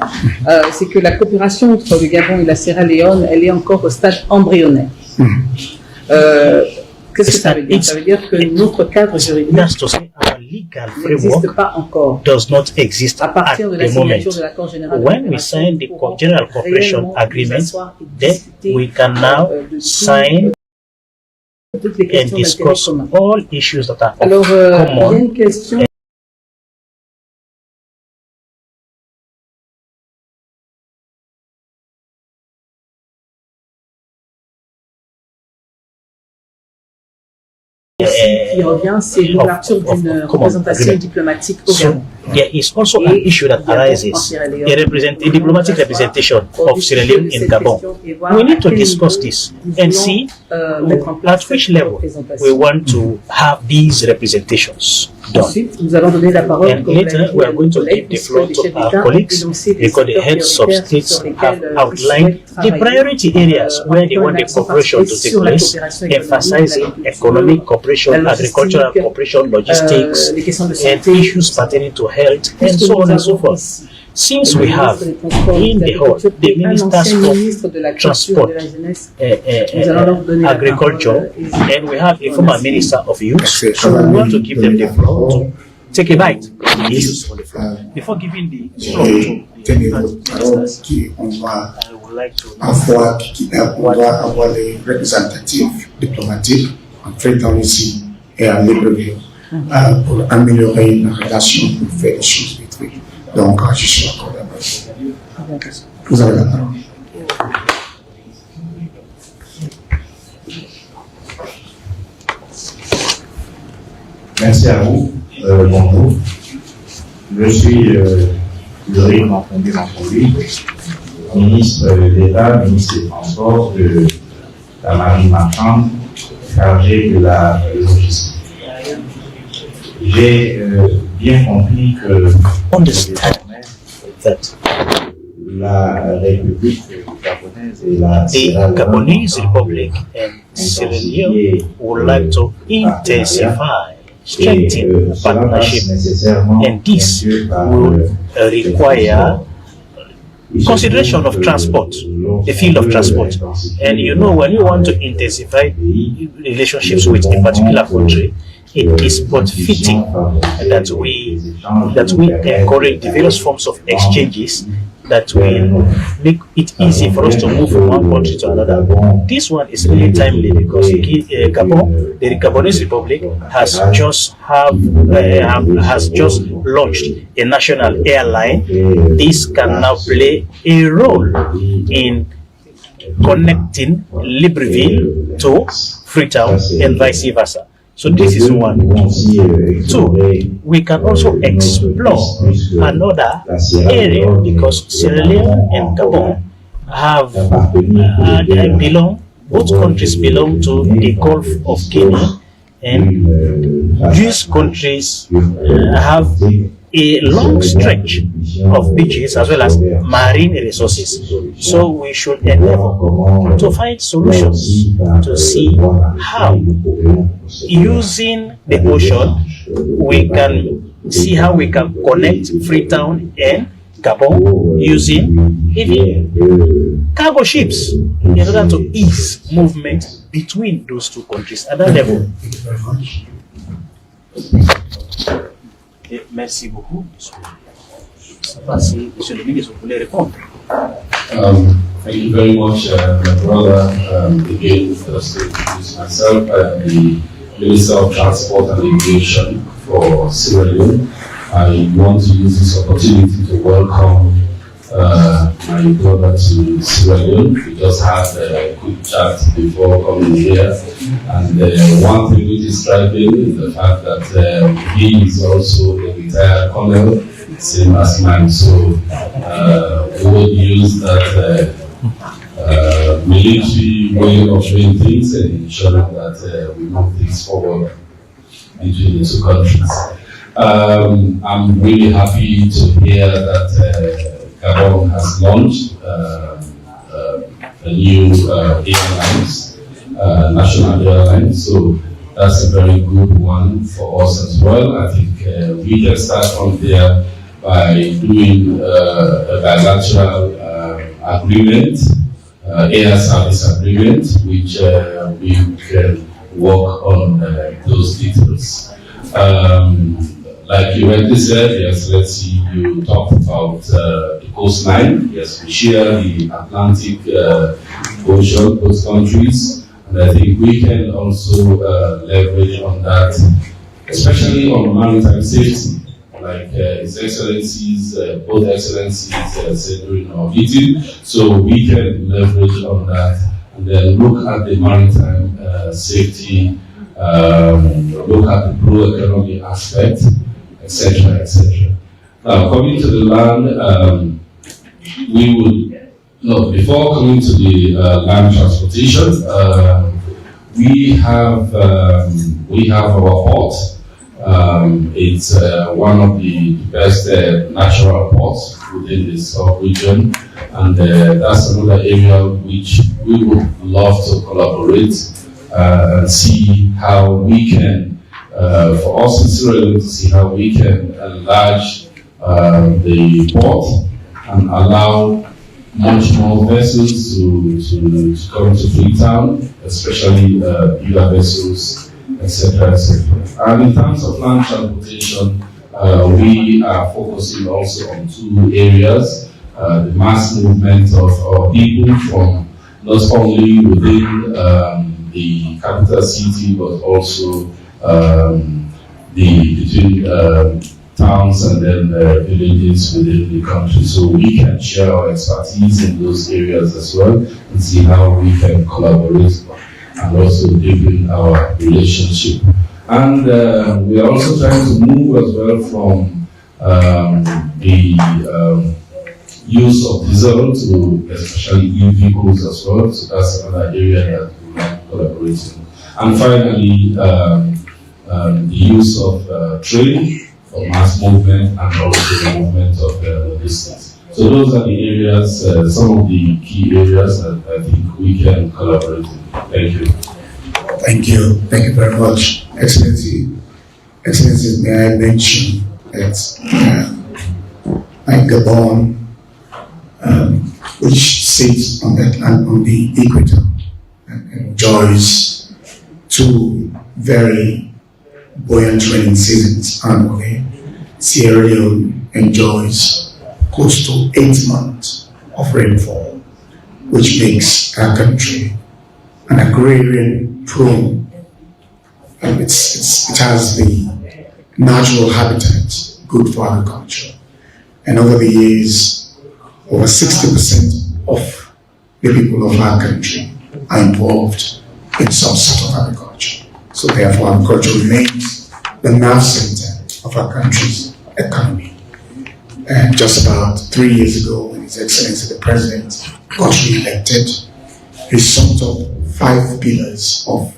C'est que la coopération entre le Gabon et la Sierra Leone, elle est encore au stade embryonnaire. Qu'est-ce que ça veut dire? Ça veut dire que notre cadre juridique n'existe pas encore. Does not exist à partir de la signature de l'accord général. When we sign the general cooperation agreement, then we can now sign and discuss all issues that are common. Il y a une question. Qui revient, c'est l'ouverture d'une représentation diplomatique au Gabon. There is also an issue that arises, a diplomatic representation of Sierra Leone in Gabon. We need to discuss this and see at which level we want to have these representations done. And later we are going to give the floor to our colleagues because the heads of states have outlined the priority areas where they want the cooperation to take place, emphasizing economic cooperation, agricultural cooperation, logistics, and issues pertaining to health, and so on and so forth. Since we have in the whole the ministers of transport, agriculture, and we have a former minister of youth, so we want to give them the floor to take a bite of the issues on the floor. Before giving the floor to the ministers, I would like to avoir les représentatifs diplomatiques en traitant ici et à Libreville pour améliorer la relation, pour faire les choses vite. Donc, je suis encore d'accord. Vous avez la parole. Merci à vous. Bonjour. Je suis Yuri Mafondi, ministre d'État, ministre des Transports, de la Marine marchande, chargé de la logistique. J'ai bien compris que la République gabonaise et la the Gabonese Republic and Sierra Leone would like to intensify, strengthen partnership, and this will require consideration of transport, the field of transport. And when you want to intensify relationships with a particular country, it is but fitting that we encourage the various forms of exchanges that will make it easy for us to move from one country to another. This one is really timely because Gabon, the Gabonese Republic, has just launched a national airline. This can now play a role in connecting Libreville to Freetown and vice versa. So this is one. Two, we can also explore another area because Sierra Leone and Gabon both countries belong to the Gulf of Guinea, and these countries have a long stretch of beaches as well as marine resources. So we should endeavor to find solutions to see how, using the ocean, we can see how we can connect Freetown and Gabon using even cargo ships in order to ease movement between those two countries at that level. Thank you very much. Merci beaucoup. Monsieur le ministre, vous voulez répondre? Thank you very much, my brother. Again, just to introduce myself, I'm the Minister of Transport and Aviation for Sierra Leone. I want to use this opportunity to welcome my brother to Sierra Leone. We just had a quick chat before coming here, and one thing which is striking is the fact that he is also a retired colonel, same as mine. So we will use that military way of doing things and ensuring that we move things forward between the two countries. I'm really happy to hear that Gabon has launched a new airlines, national airlines. So that's a very good one for us as well. I think we can start from there by doing a bilateral agreement, air service agreement, which we can work on those details. Like you rightly said, yes, let's see, you talked about the coastline. Yes, we share the Atlantic Ocean, both countries, and I think we can also leverage on that, especially on maritime safety, like His Excellencies, both Excellencies said during our meeting. So we can leverage on that and then look at the maritime safety, look at the blue economy aspect, etc., etc. Now, coming to the land, before coming to the land transportation, we have our port. It's one of the best natural ports within the South region, and that's another area which we would love to collaborate and see how we can. For us in Sierra Leone, to see how we can enlarge the port and allow much more vessels to come to Freetown, especially bigger vessels, etc., etc. And in terms of land transportation, we are focusing also on two areas: the mass movement of our people from not only within the capital city, but also between towns and then villages within the country. So we can share our expertise in those areas as well and see how we can collaborate and also deepen our relationship. And we are also trying to move as well from the use of diesel to especially e-vehicles as well. So that's another area that we are collaborating. And finally, the use of train for mass movement and also the movement of logistics. So those are the areas, some of the key areas that I think we can collaborate in. Thank you. Thank you. Thank you very much. Excellencies, may I mention that like Gabon, which sits on the equator and enjoys two very buoyant rainy seasons annually. Sierra Leone enjoys close to 8 months of rainfall, which makes our country an agrarian prone. And it has the natural habitat good for agriculture. And over the years, over 60% of the people of our country are involved in some sort of agriculture. So therefore, agriculture remains the nerve center of our country's economy. And just about 3 years ago, when His Excellency the President got re-elected, he summed up 5 pillars of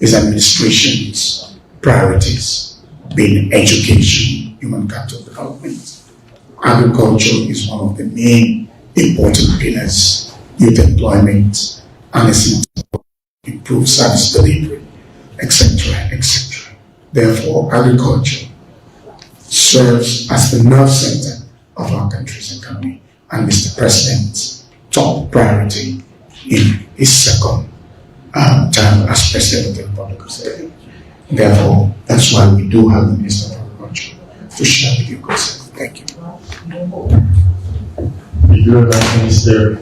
his administration's priorities, being education, human capital development. Agriculture is one of the main important pillars, youth employment, and improved service delivery, etc., etc. Therefore, agriculture serves as the nerve center of our country's economy and Mr. President's top priority in his second term as President of the Republic of Senegal. Therefore, that's why we do have the Minister of Agriculture to share with you guys. Thank you. Thank you very much, Minister.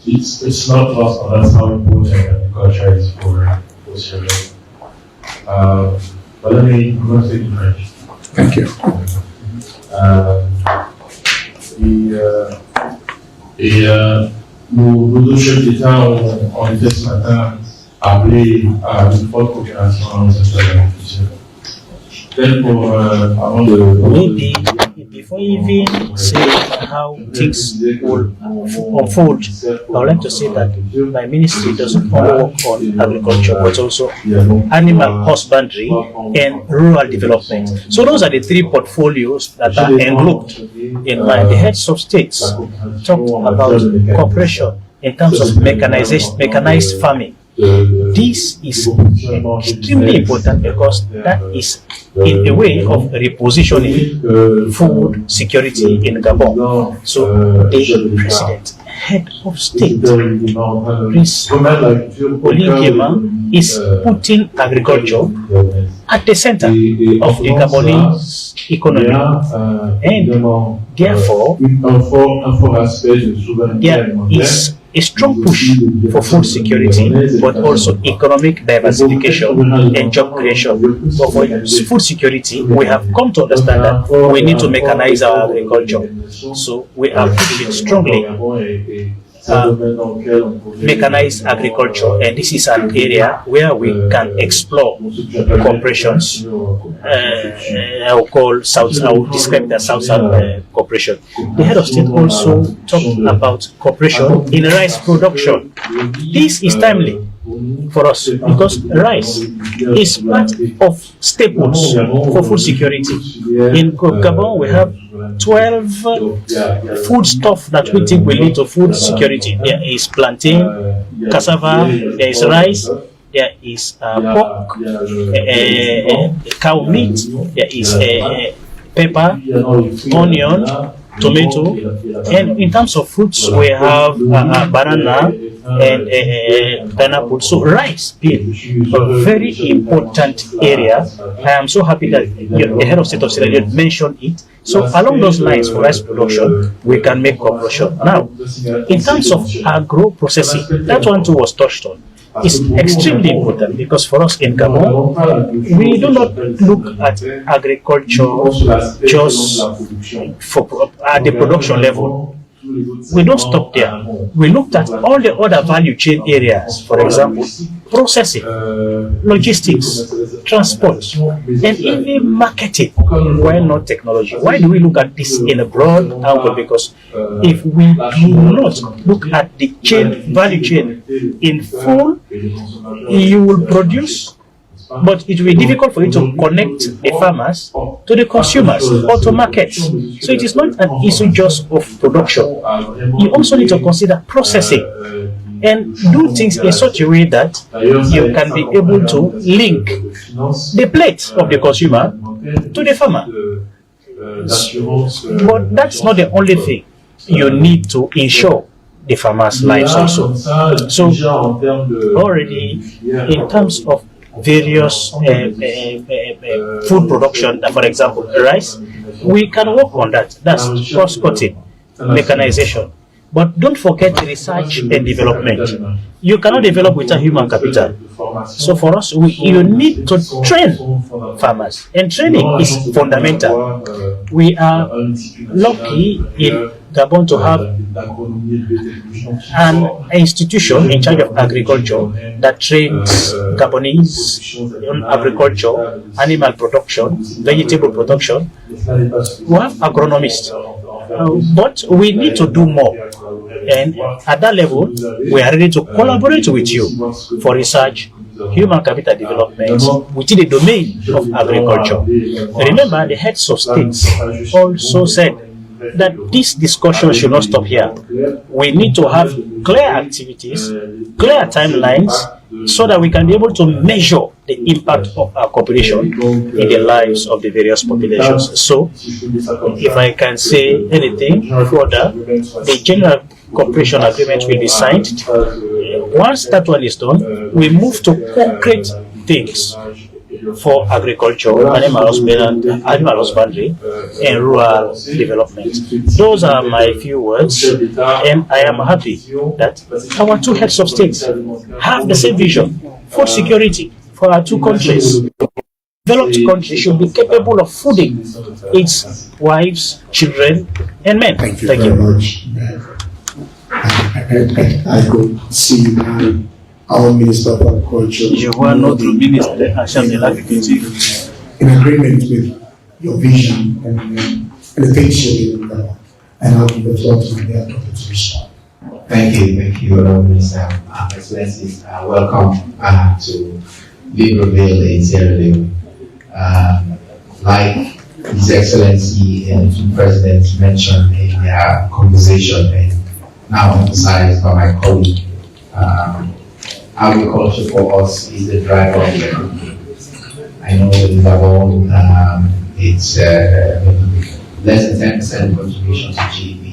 It's not lost on us how important agriculture is for Sierra Leone. But I'm going to say in French. Thank you. Nos deux chefs d'État ont été ce matin appelés à une forte coopération dans le secteur de l'agriculture. Maybe before even saying how things will unfold, I would like to say that my ministry doesn't only work on agriculture but also animal husbandry and rural development. So those are the 3 portfolios that are englobed in my. The heads of states talked about cooperation in terms of mechanized farming. This is extremely important because that is in a way of repositioning food security in Gabon. So the president, head of state, Prince Oligema, is putting agriculture at the center of the Gabonese economy, and therefore there is a strong push for food security, but also economic diversification and job creation. But for food security, we have come to understand that we need to mechanize our agriculture. So we are pushing strongly mechanized agriculture, and this is an area where we can explore corporations. I will describe the South-South cooperation. The head of state also talked about cooperation in rice production. This is timely for us because rice is part of staples for food security. In Gabon, we have 12 food stuff that we think will lead to food security. There is plantain, cassava, there is rice, there is pork, cow meat, there is pepper, onion, tomato, and in terms of fruits we have banana and pineapple. So rice being a very important area. I am so happy that the head of state of Sierra Leone mentioned it. So along those lines for rice production, we can make cooperation. Now, in terms of agro-processing, that one too was touched on. It's extremely important because for us in Gabon, we do not look at agriculture just at the production level. We don't stop there. We looked at all the other value chain areas, for example, processing, logistics, transport, and even marketing. Why not technology? Why do we look at this in a broad angle? Because if we do not look at the value chain in full, you will produce, but it will be difficult for you to connect the farmers to the consumers or to markets. So it is not an issue just of production. You also need to consider processing and do things in such a way that you can be able to link the plate of the consumer to the farmer. But that's not the only thing. You need to ensure the farmers' lives also. So already in terms of various food production, for example, rice, we can work on that. That's cross-cutting, mechanization. But don't forget research and development. You cannot develop without human capital. So for us, you need to train farmers, and training is fundamental. We are lucky in Gabon to have an institution in charge of agriculture that trains Gabonese on agriculture, animal production, vegetable production. We have agronomists, but we need to do more. And at that level, we are ready to collaborate with you for research, human capital development within the domain of agriculture. Remember, the heads of states also said that this discussion should not stop here. We need to have clear activities, clear timelines, so that we can be able to measure the impact of our cooperation in the lives of the various populations. So, if I can say anything further, the general cooperation agreement will be signed. Once that one is done, we move to concrete things for agriculture, animal husbandry, and rural development. Those are my few words, and I am happy that our two heads of states have the same vision: food security for our two countries. Developed country should be capable of feeding its wives, children, and men. Thank you very much. I could see now our Minister of Agriculture in agreement with your vision and the things you're doing, and I'll give the floor to the other to respond. Thank you, Honourable Minister. Excellencies, welcome to Libreville in Sierra Leone. Like His Excellency and the President mentioned in their conversation, and now emphasized by my colleague, agriculture for us is the driver of the economy. I know in Gabon, it's less than 10% contribution to GDP.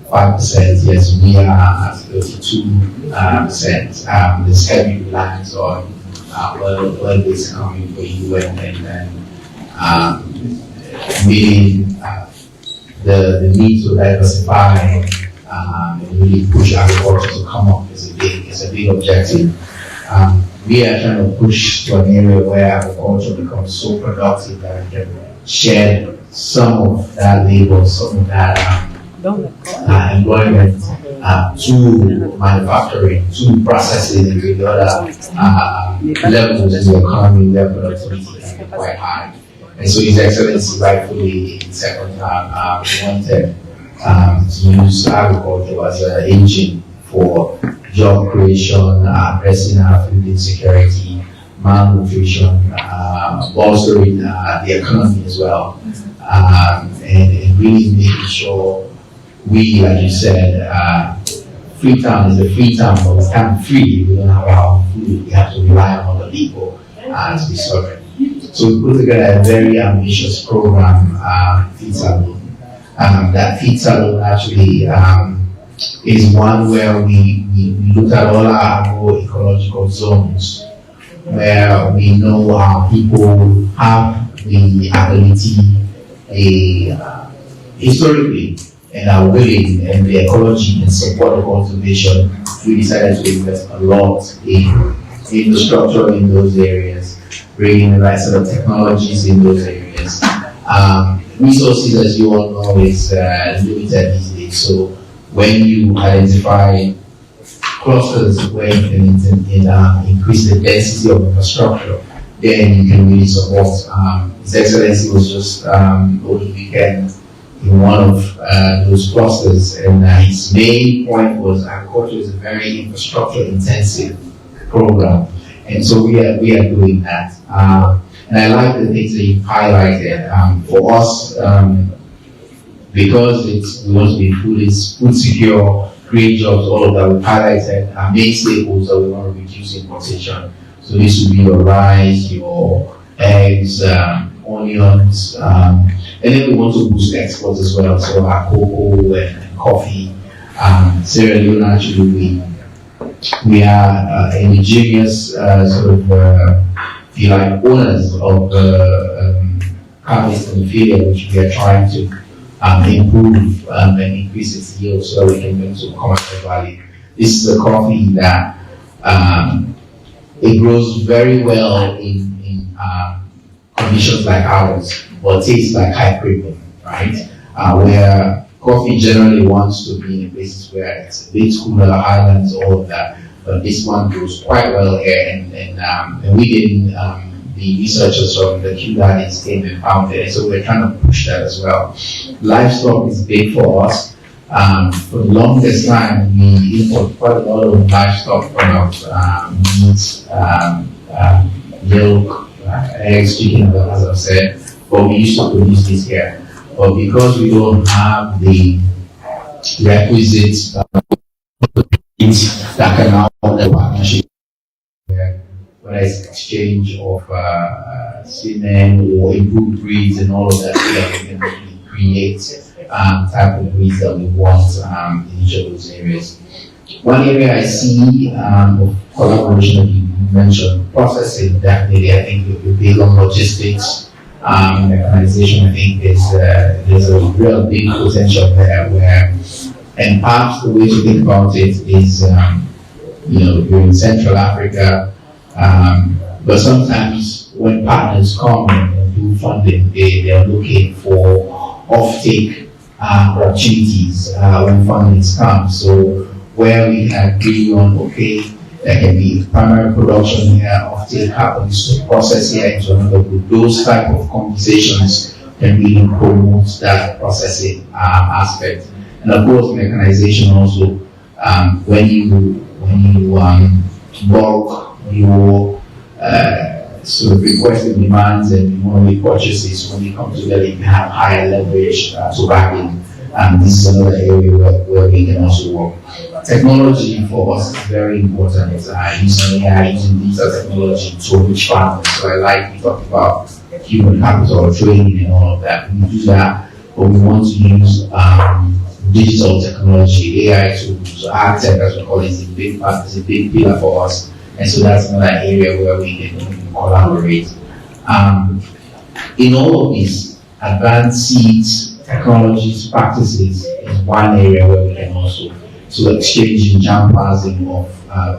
5%, yes, we are at 32%. There's heavy reliance on oil-based economy for you and meeting the need to diversify and really push agriculture to come up is a big objective. We are trying to push to an area where agriculture becomes so productive that we can share some of that labor, some of that employment to manufacturing, to processing, and the other levels in the economy where productivity can be quite high. And so His Excellency rightfully in second term wanted to use agriculture as an engine for job creation, addressing our food insecurity, malnutrition, bolstering the economy as well, and really making sure we, like you said, Freetown is a free town, but we can't free. We don't have our own food. We have to rely on other people to be sovereign. So we put together a very ambitious program, Feed Salon. That Feed Salon actually is one where we look at all our agroecological zones, where we know our people have the ability, historically, and are willing, and the ecology can support the cultivation. We decided to invest a lot in infrastructure in those areas, bringing the right set of technologies in those areas. Resources, as you all know, is limited these days. So when you identify clusters where you can increase the density of infrastructure, then you can really support. His Excellency was just over the weekend in one of those clusters, and his main point was agriculture is a very infrastructure intensive program, and so we are doing that. And I like the things that you highlighted. For us, because we want to be food secure, create jobs, all of that, we highlighted our main staples that we want to reduce importation. So this would be your rice, your eggs, onions, and then we want to boost exports as well. So our cocoa and coffee, Sierra Leone actually we are indigenous sort of if you like owners of harvest and failure, which we are trying to improve and increase its yield so that we can bring some commercial value. This is a coffee that it grows very well in conditions like ours, but tastes like high premium, right? Where coffee generally wants to be in places where it's a bit cooler, highlands, all of that. But this one grows quite well here, and we did the researchers from the Kew Gardens came and found it, and so we're trying to push that as well. Livestock is big for us. For the longest time, we import quite a lot of livestock products, meat, milk, eggs, chicken, as I've said, but we used to produce this here. But because we don't have the requisite that can now the partnership, whether it's exchange of semen or improved breeds and all of that, so that we can create type of breeds that we want in each of those areas. One area I see of collaboration that you mentioned, processing, definitely, I think the big on logistics, mechanization, I think there's a real big potential there where, and perhaps the way to think about it is, you're in Central Africa, but sometimes when partners come and do funding, they're looking for off-take opportunities when fundings come. So where we can agree on, okay, there can be primary production here, off-take happens to process here into another group. Those type of conversations can really promote that processing aspect. And of course, mechanization also, when you bulk your sort of requested demands and monthly purchases, when you come together, you can have higher leverage to bargain. This is another area where we can also work. Technology for us is very important. Using AI, using digital technology to reach partners. So I like we talked about human capital, training, and all of that. We do that, but we want to use digital technology, AI tools, art tech, as we call it, is a big pillar for us. And so that's another area where we can collaborate. In all of these, advanced seeds, technologies, practices is one area where we can also exchange in jam passing of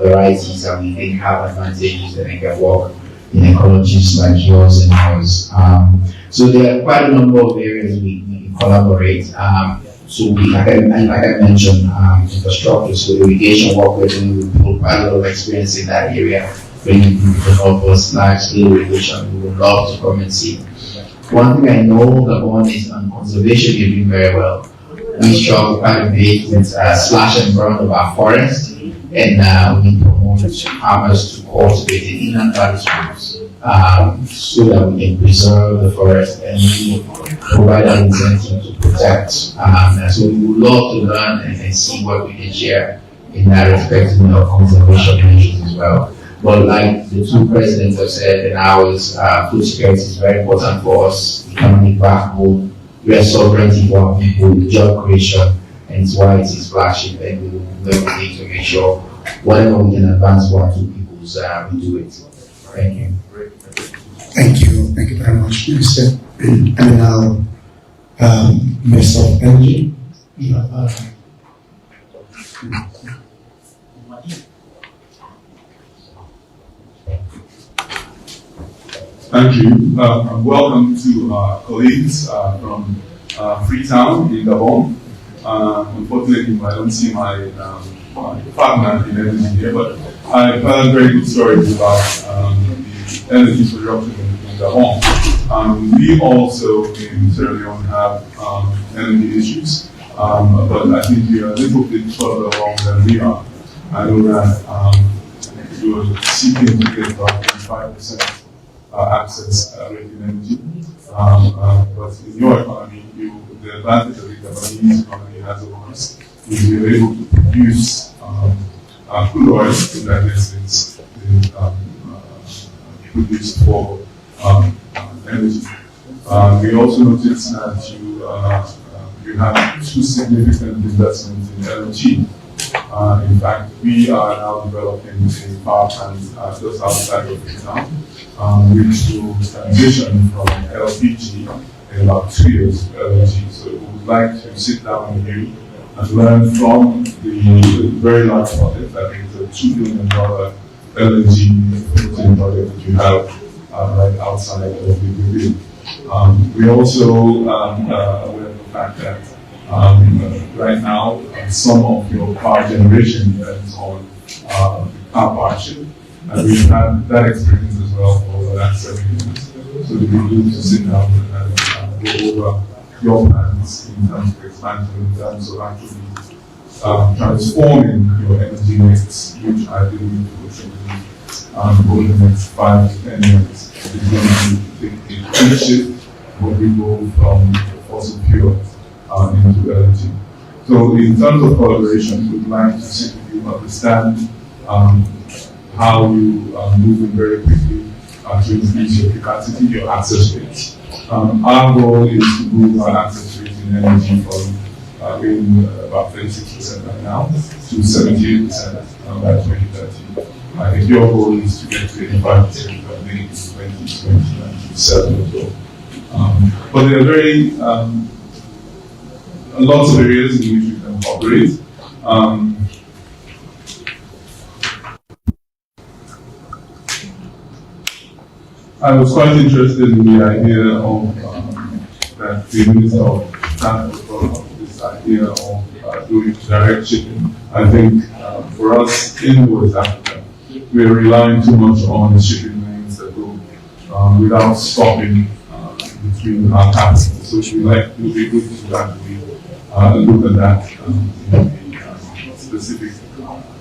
varieties that we think have advantages that they can work in ecologies like yours and ours. So there are quite a number of areas we collaborate. So like I mentioned, infrastructure, so irrigation work we're doing, we put quite a lot of experience in that area, bringing people to help us, large-scale irrigation, we would love to come and see. One thing I know Gabon is on conservation, you're doing very well. We struggle quite a bit with slash and burn of our forest, and we promote farmers to cultivate in inland valley streams so that we can preserve the forest and we provide an incentive to protect. And so we would love to learn and see what we can share in that respect in our conservation measures as well. But like the two presidents have said, and ours, food security is very important for us, economic backbone, we are sovereignty for our people, job creation, and it's why it is flagship, and we will need to make sure whatever we can advance for our two peoples, we do it. Thank you. Thank you very much, Minister. And now, Minister of Energy. Thank you, and welcome to our colleagues from Freetown in Gabon. Unfortunately, I don't see my partner in energy here, but I've heard very good stories about the energy production in Gabon. We also in Sierra Leone have energy issues, but I think we are a little bit further along than we are. I know that you're seeking to get about 25% access rate in energy, but in your economy, the advantage of the Gabonese economy has over us is you're able to produce crude oil in that instance, produced for energy. We also noticed that we have two significant investments in LNG. In fact, we are now developing a power plant just outside of Vietnam, which will transition from LPG in about 2 years to LNG. So we would like to sit down with you and learn from the very large project, that is a $2 billion LNG project that you have right outside of the review. We also aware of the fact that right now some of your power generation depends on power partnership, and we've had that experience as well for the last 7 years. So it would be good to sit down and go over your plans in terms of expansion, in terms of actually transforming your energy mix, which I believe over the next 5 to 10 years is going to take a huge shift when we go from fossil fuel into LNG. So in terms of collaboration, we'd like to see if you understand how you are moving very quickly to increase your capacity, your access rates. Our goal is to move our access rates in energy from about 36% right now to 78% by 2030. I think your goal is to get to 85% by maybe 2027 or so. But there are very lots of areas in which we can cooperate. I was quite interested in the idea of that the Minister of Transport brought up this idea of doing direct shipping. I think for us in West Africa, we are relying too much on the shipping lanes that go without stopping between our capitals. So it would be good to actually look at that in the specific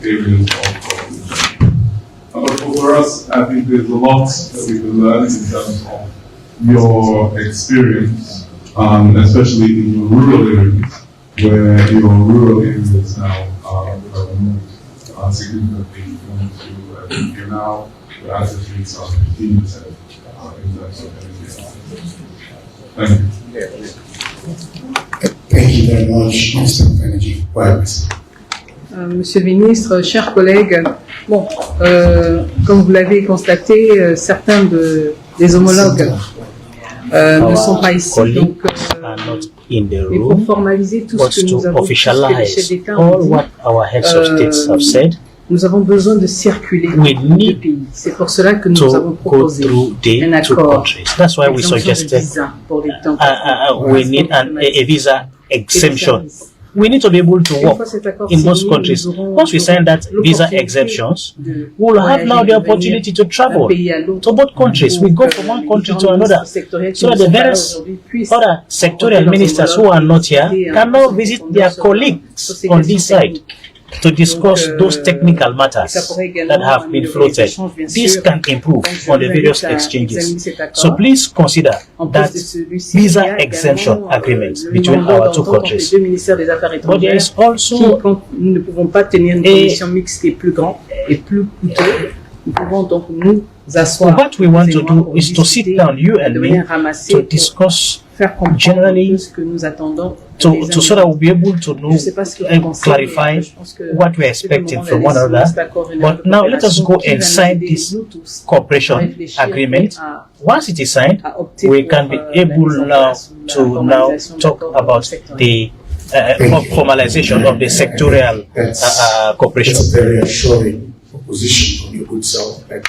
areas of cooperation. But for us, I think there's a lot that we can learn in terms of your experience, especially in your rural areas, where your rural areas now have moved significantly into, I think now the access rates are 15% in terms of energy. Thank you. Thank you very much, Minister of Energy. Monsieur le ministre, chers collègues, bon, comme vous l'avez constaté, certains des homologues ne sont pas ici, donc mais pour formaliser tout ce que nous avons, tout ce que les chefs d'État ont dit, nous avons besoin de circuler dans deux pays. C'est pour cela que nous avons proposé un accord. That's why we suggested we need a visa exemption. We need to be able to work in most countries. Once we sign that visa exemptions, we will have now the opportunity to travel to both countries. We go from one country to another, so that the various other sectorial ministers who are not here can now visit their colleagues on this side to discuss those technical matters that have been floated. This can improve on the various exchanges. So please consider that visa exemption agreement between our two countries. But there is also nous ne pouvons pas tenir une commission mixte qui est plus grande et plus coûteuse. Nous pouvons donc nous asseoir. What we want to do is to sit down, you and me, to discuss generally, so that we'll be able to know and clarify what we're expecting from one another. But now let us go and sign this cooperation agreement. Once it is signed, we can be able now to talk about the formalization of the sectorial cooperation. It's a very assuring proposition from your good self that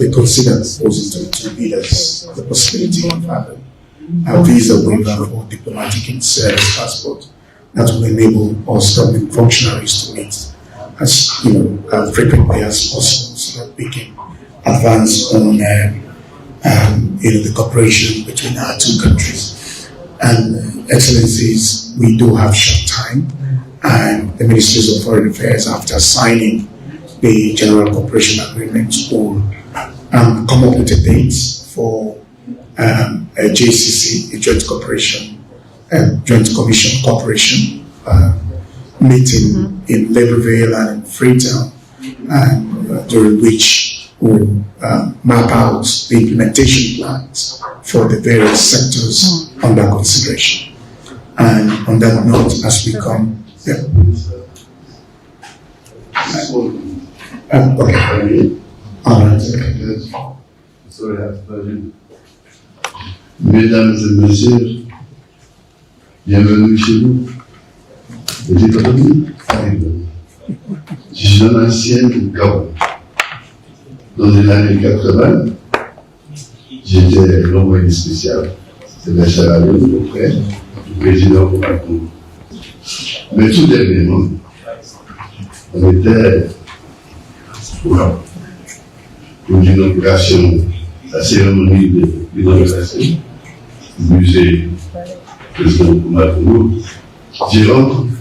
we consider proposing to the leaders the possibility of having a visa waiver for diplomatic and service passport that will enable us government functionaries to meet as frequently as possible, so that we can advance on the cooperation between our two countries. And Excellencies, we do have short time, and the Ministries of Foreign Affairs, after signing the General Cooperation Agreement, will come up with a date for a JCC, a Joint Cooperation, Joint Commission Cooperation meeting in Libreville and in Freetown, and during which we'll map out the implementation plans for the various sectors under consideration. And on that note, as we come, okay. All right. Mesdames et messieurs, bienvenue chez nous. Les économies arrivent. Je suis un ancien du Gabon. Dans les années 80, j'étais l'envoyé spécial. C'était la Sierra-Leone auprès du président Macron. Mais tout dernièrement, on était pour l'inauguration, la cérémonie de l'inauguration du musée président Macron. J'ai rencontré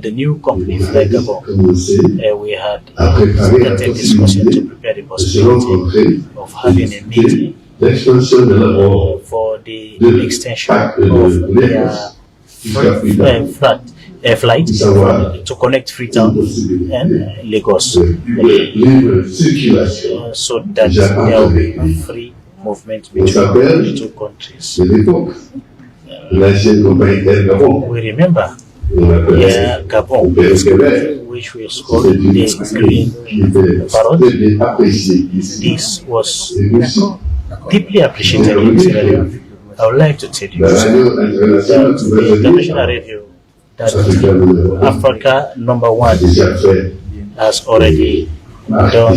the new company Fly Gabon, we had started discussion to prepare the possibility of having a meeting for the extension of their flight to connect Freetown and Lagos, so that there will be free movement between the two countries. We remember Gabon, which was called the Green Parrot. This was deeply appreciated in Sierra Leone. I would like to tell you that the international radio that Africa #1 has already done,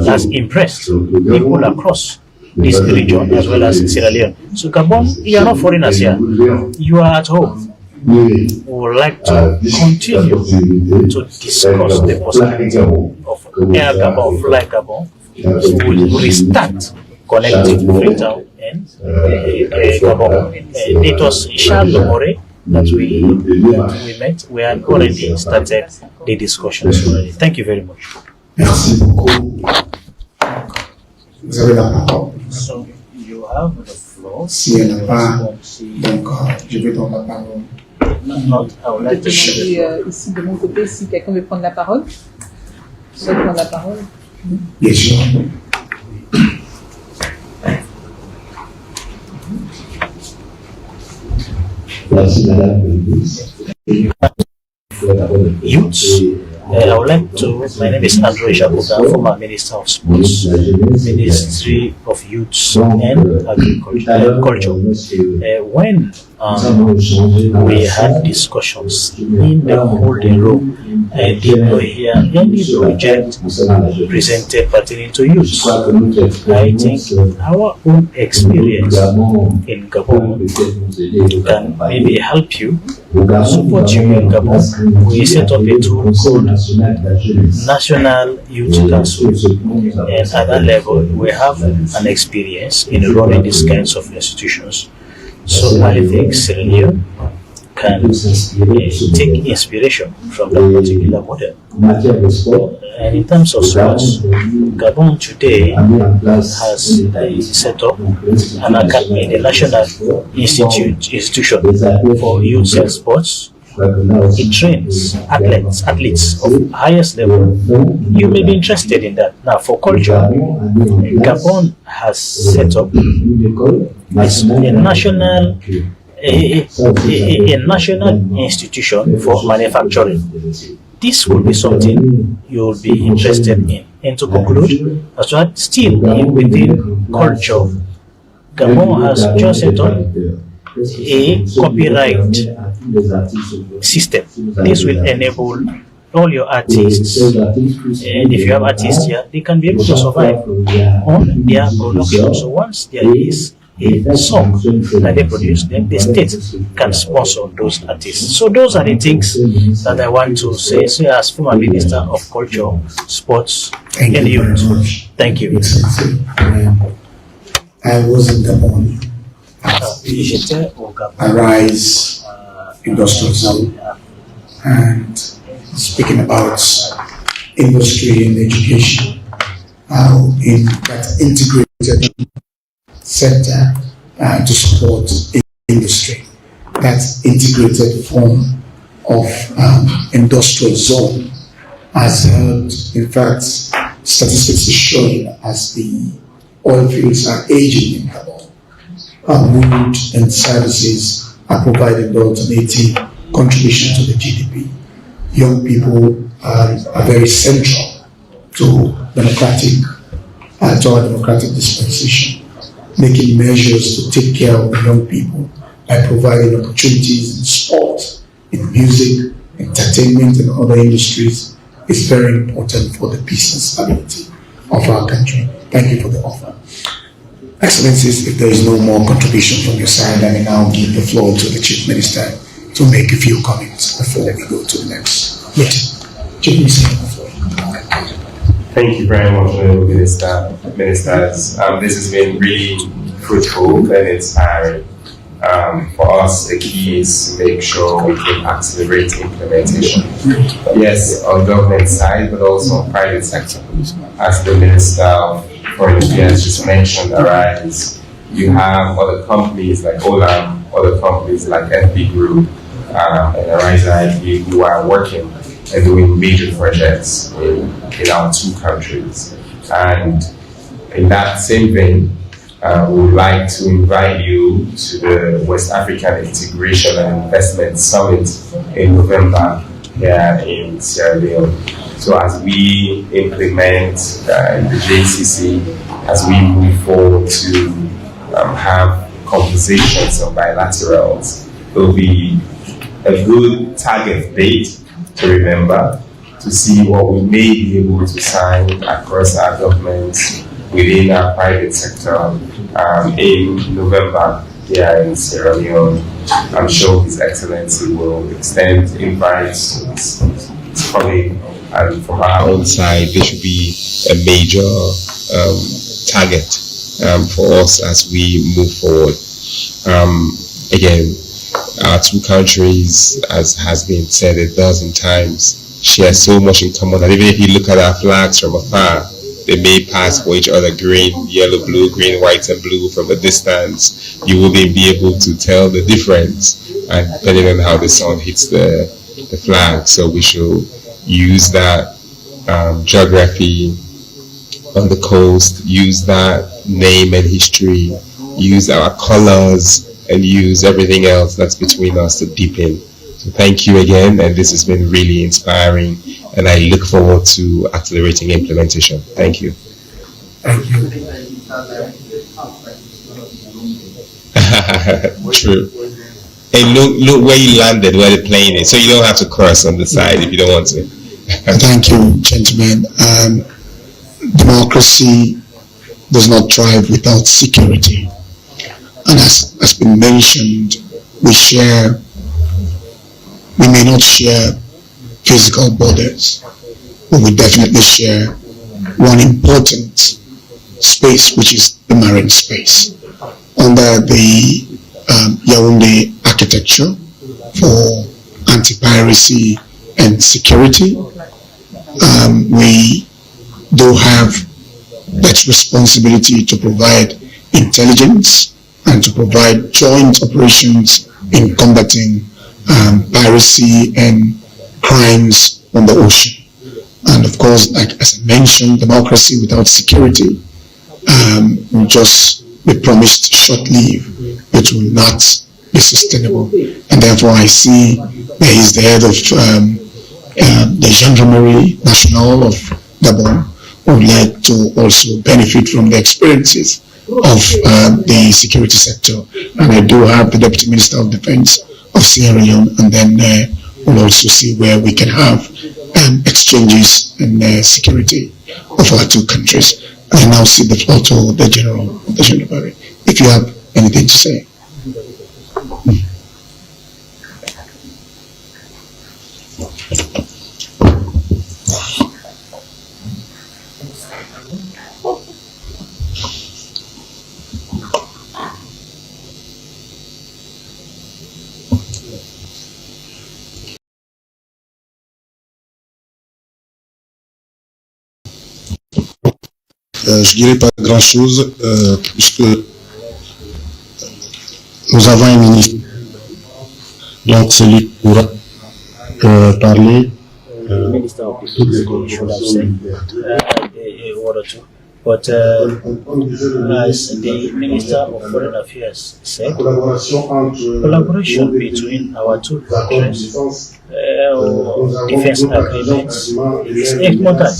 has impressed people across this region as well as Sierra Leone. So Gabon, you are not foreigners here. You are at home. We would like to continue to discuss the possibility of Air Gabon, Fly Gabon. We will restart connecting Freetown and Gabon. It was Charles More that we met. We had already started the discussions already. Thank you very much. Merci beaucoup. Vous avez la parole. So you have the floor. Si elle n'a pas, donc je vais donner la parole. Ici de mon côté, si quelqu'un veut prendre la parole, je vais prendre la parole. Bien sûr. Merci madame. Youths, I would like to, my name is Andrew Jacoba, former Minister of Sports, Ministry of Youths and Agriculture. When we had discussions in the holding room, I did not hear any project presented pertaining to youth. I think our own experience in Gabon can maybe help you, support you in Gabon. We set up a tool called National Youth Council, and at that level we have an experience in running these kinds of institutions. So I think Sierra Leone can take inspiration from that particular model. And in terms of sports, Gabon today has set up an academy, the National Institution for Youth and Sports. It trains athletes of highest level. You may be interested in that. Now, for culture, Gabon has set up a national institution for manufacturing. This will be something you will be interested in. And to conclude, as well, still within culture, Gabon has just set up a copyright system. This will enable all your artists, and if you have artists here, they can be able to survive on their production. So once there is a song that they produce, then the state can sponsor those artists. So those are the things that I want to say. So as former Minister of Culture, Sports and Youth. Thank you. I was in Gabon. Arise Industrial Zone, and speaking about industry and education, how in that integrated sector to support industry, that integrated form of industrial zone has helped. In fact, statistics is showing as the oil fields are aging in Gabon. Wood and services are providing the alternative contribution to the GDP. Young people are very central to our democratic dispensation, making measures to take care of the young people by providing opportunities in sport, in music, entertainment, and other industries is very important for the peace and stability of our country. Thank you for the offer. Excellencies, if there is no more contribution from your side, I may now give the floor to the Chief Minister to make a few comments before we go to the next meeting. Chief Minister, the floor. Thank you very much, Ministers. This has been really fruitful and inspiring. For us, the key is to make sure we can accelerate implementation. Yes, on government side, but also on private sector. As the Minister of Foreign Affairs just mentioned, Arise, you have other companies like Olam, other companies like FP Group, and Arise IP who are working and doing major projects in our two countries. And in that same vein, we would like to invite you to the West African Integration and Investment Summit in November here in Sierra Leone. So as we implement the JCC, as we move forward to have conversations on bilaterals, it will be a good target date to remember, to see what we may be able to sign across our governments within our private sector in November here in Sierra Leone. I'm sure His Excellency will extend invites to his colleague, and from our own side, there should be a major target for us as we move forward. Again, our two countries, as has been said a dozen times, share so much in common that even if you look at our flags from afar, they may pass for each other, green, yellow, blue, green, white, and blue from a distance. You wouldn't be able to tell the difference, and depending on how the sun hits the flag. So we should use that geography on the coast, use that name and history, use our colors, and use everything else that's between us to deepen. So thank you again, and this has been really inspiring, and I look forward to accelerating implementation. Thank you. Thank you. True. Hey, look where you landed, where the plane is, so you don't have to cross on the side if you don't want to. Thank you, gentlemen. Democracy does not thrive without security. And as has been mentioned, we may not share physical borders, but we definitely share one important space, which is the marine space. Under the Yaoundé architecture for anti-piracy and security, we do have that responsibility to provide intelligence and to provide joint operations in combating piracy and crimes on the ocean. And of course, like as I mentioned, democracy without security will just be promised short-lived. It will not be sustainable. And therefore I see that he's the head of the Gendarmerie Nationale of Gabon, who would like to also benefit from the experiences of the security sector. And I do have the Deputy Minister of Defense of Sierra Leone, and then we'll also see where we can have exchanges in security of our two countries. I now cede the floor to the General of the Gendarmerie, if you have anything to say. Je dirais pas grand-chose, puisque nous avons un ministre. Donc c'est lui qui pourra parler. Minister of Peace should have said a word or two. But as the Minister of Foreign Affairs said, collaboration between our two countries, defense agreements, is important.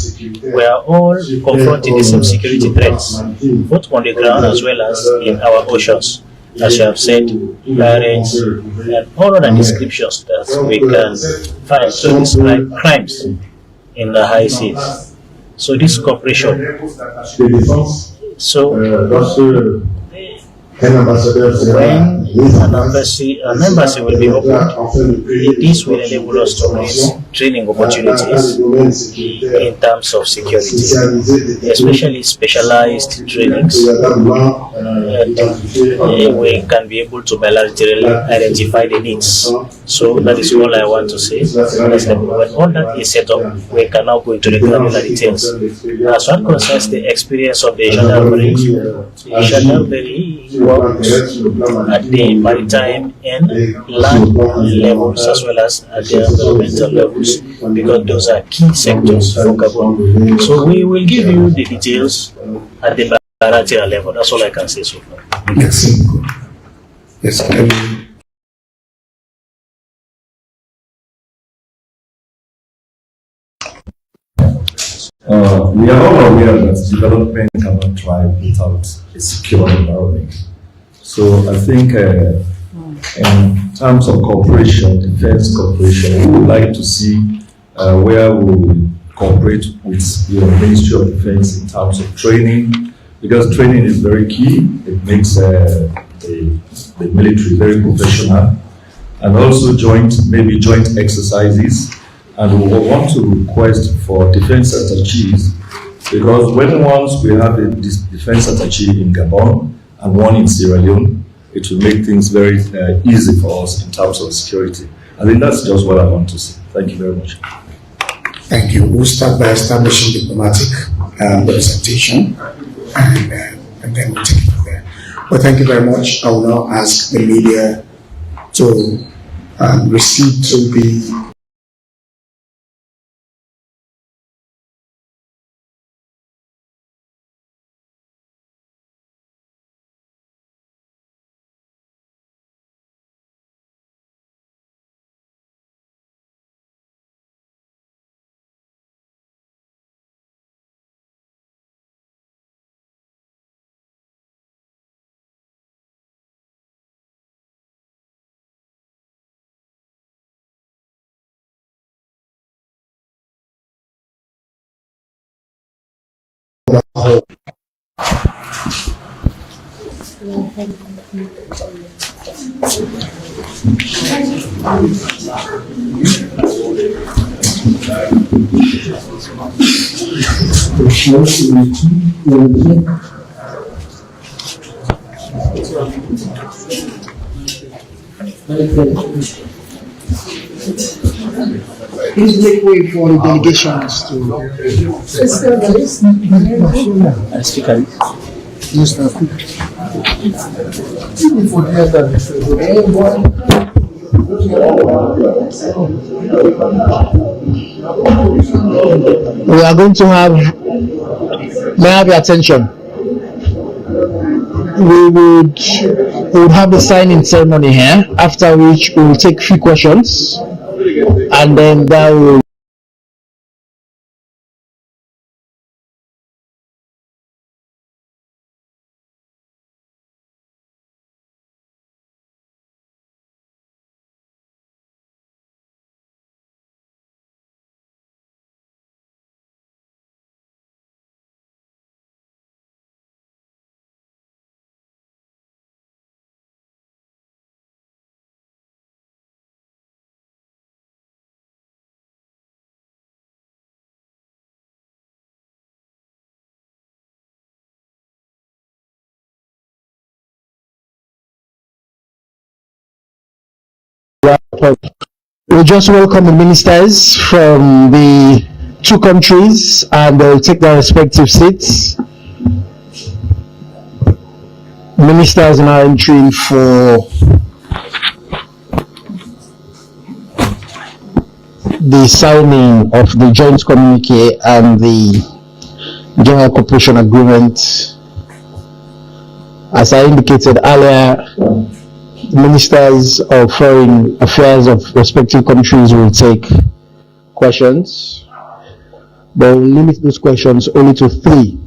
We are all confronting the same security threats, both on the ground as well as in our oceans. As you have said, pirates, and all other descriptions that we can find to describe crimes in the high seas. So this cooperation. So when an embassy will be opened, this will enable us to create training opportunities in terms of security, especially specialized trainings. We can be able to bilaterally identify the needs. So that is all I want to say. When all that is set up, we can now go into the granular details. As what concerns the experience of the gendarmerie works at the maritime and land levels as well as at the environmental levels, because those are key sectors for Gabon. So we will give you the details at the bilateral level. That's all I can say so far. Yes. Yes. We are all aware that development cannot thrive without a secure environment. So I think in terms of cooperation, defense cooperation, we would like to see where we will cooperate with the Ministry of Defense in terms of training, because training is very key. It makes the military very professional, and also joint exercises. And we want to request for defense attaches, because once we have a defense attache in Gabon and one in Sierra Leone, it will make things very easy for us in terms of security. I think that's just what I want to say. Thank you very much. Thank you. We'll start by establishing diplomatic representation, and then we'll take it from there. Well, thank you very much. I will now ask the media to recede to the Please make way for the delegations to Speaker. Mr. We are going to have, may I have your attention? We would have the signing ceremony here, after which we will take few questions, and then that will we just welcome the ministers from the two countries, and they'll take their respective seats. Ministers now entering for the signing of the joint communique and the General Cooperation Agreement. As I indicated earlier, ministers of foreign affairs of respective countries will take questions, but we'll limit those questions only to 3.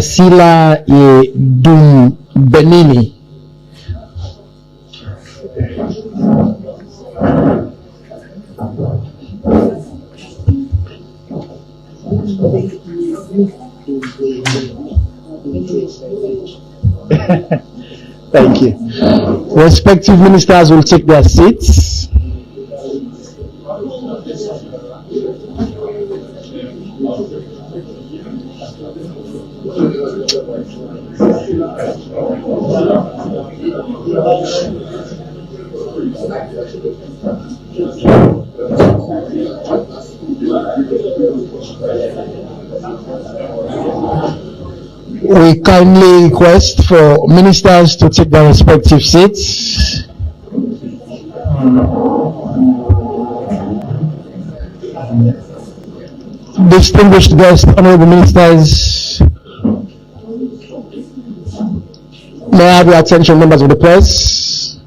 Sila e Dum Benini. Thank you. Respective ministers will take their seats. We kindly request for ministers to take their respective seats. Distinguished guests, honorable ministers, may I have your attention, members of the press.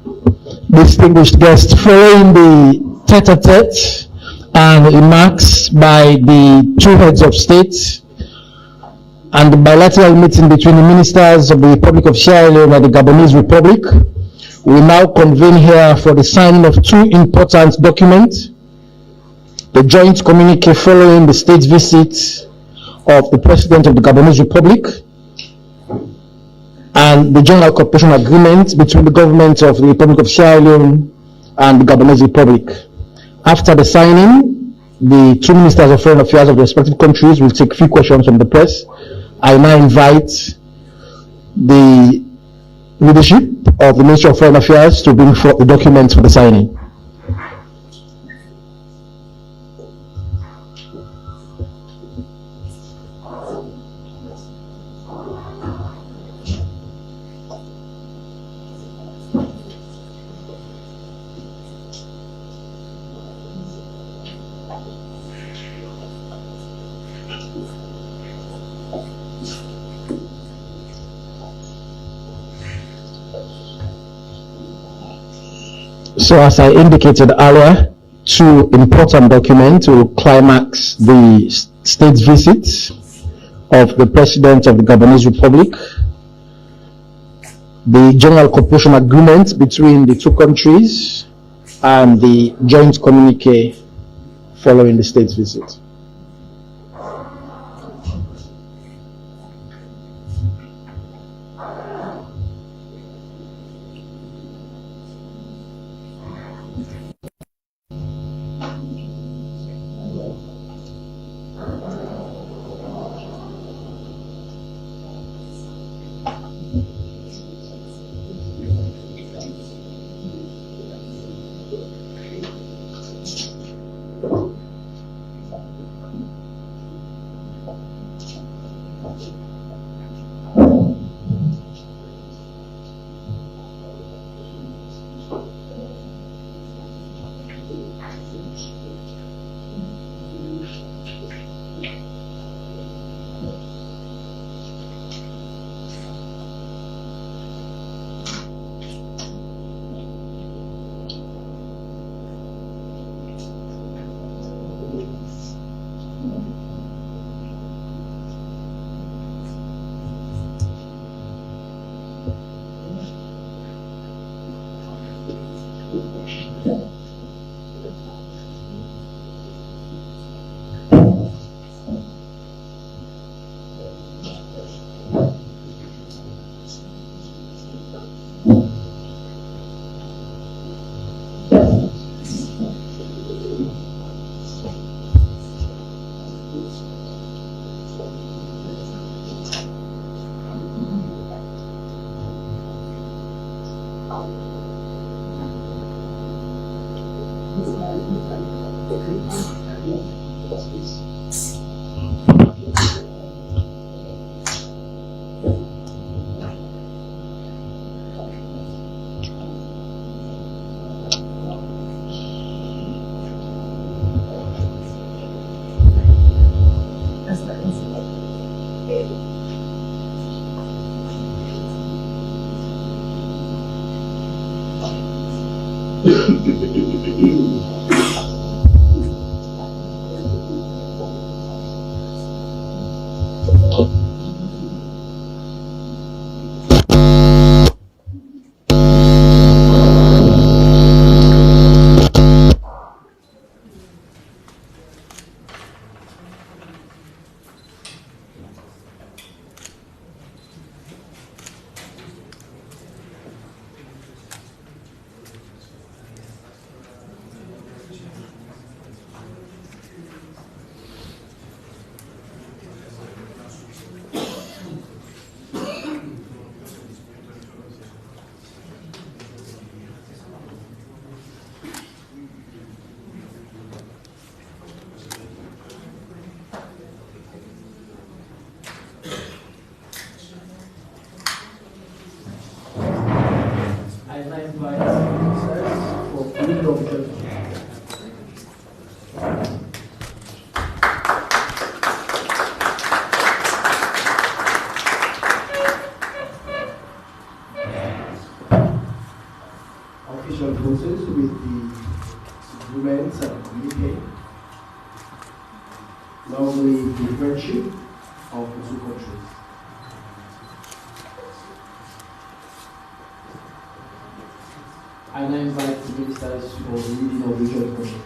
Distinguished guests, following the tete-a-tete and remarks by the two heads of state and the bilateral meeting between the ministers of the Republic of Sierra Leone and the Gabonese Republic, we now convene here for the signing of two important documents: the joint communique following the state visit of the President of the Gabonese Republic, and the General Cooperation Agreement between the government of the Republic of Sierra Leone and the Gabonese Republic. After the signing, the two ministers of foreign affairs of the respective countries will take a few questions from the press. I now invite the leadership of the Ministry of Foreign Affairs to bring forth the documents for the signing. So as I indicated earlier, two important documents will climax the state visit of the President of the Gabonese Republic, the General Cooperation Agreement between the two countries, and the joint communique following the state visit. Official process with the agreements and communique, normally the friendship of the two countries. I now invite the ministers for the reading of the joint communique.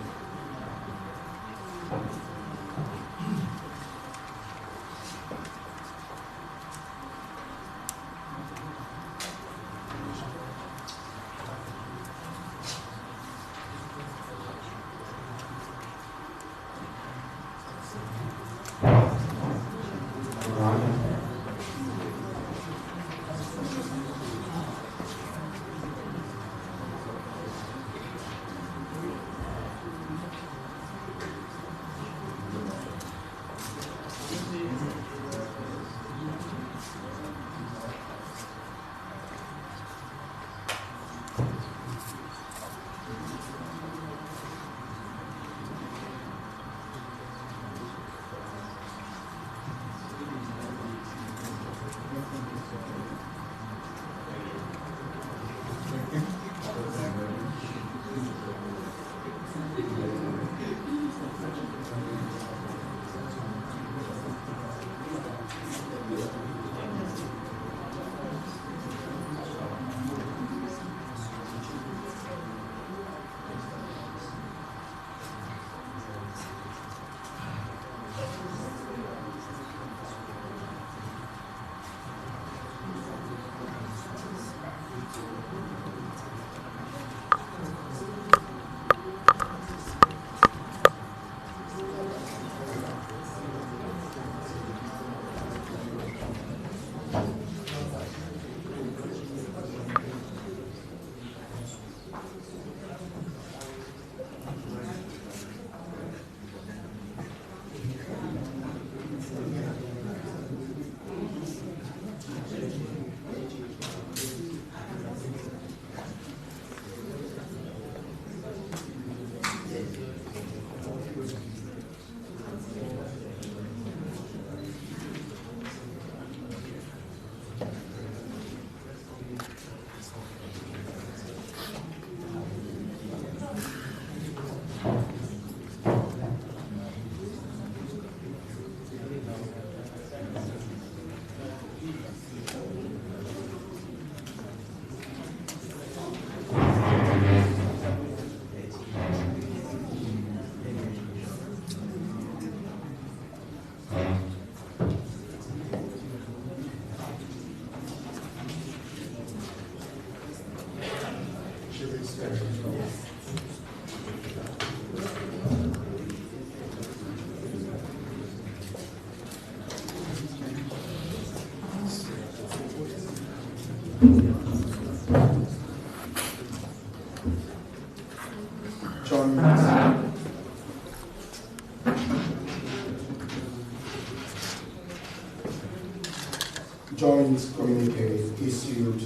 Joint communique issued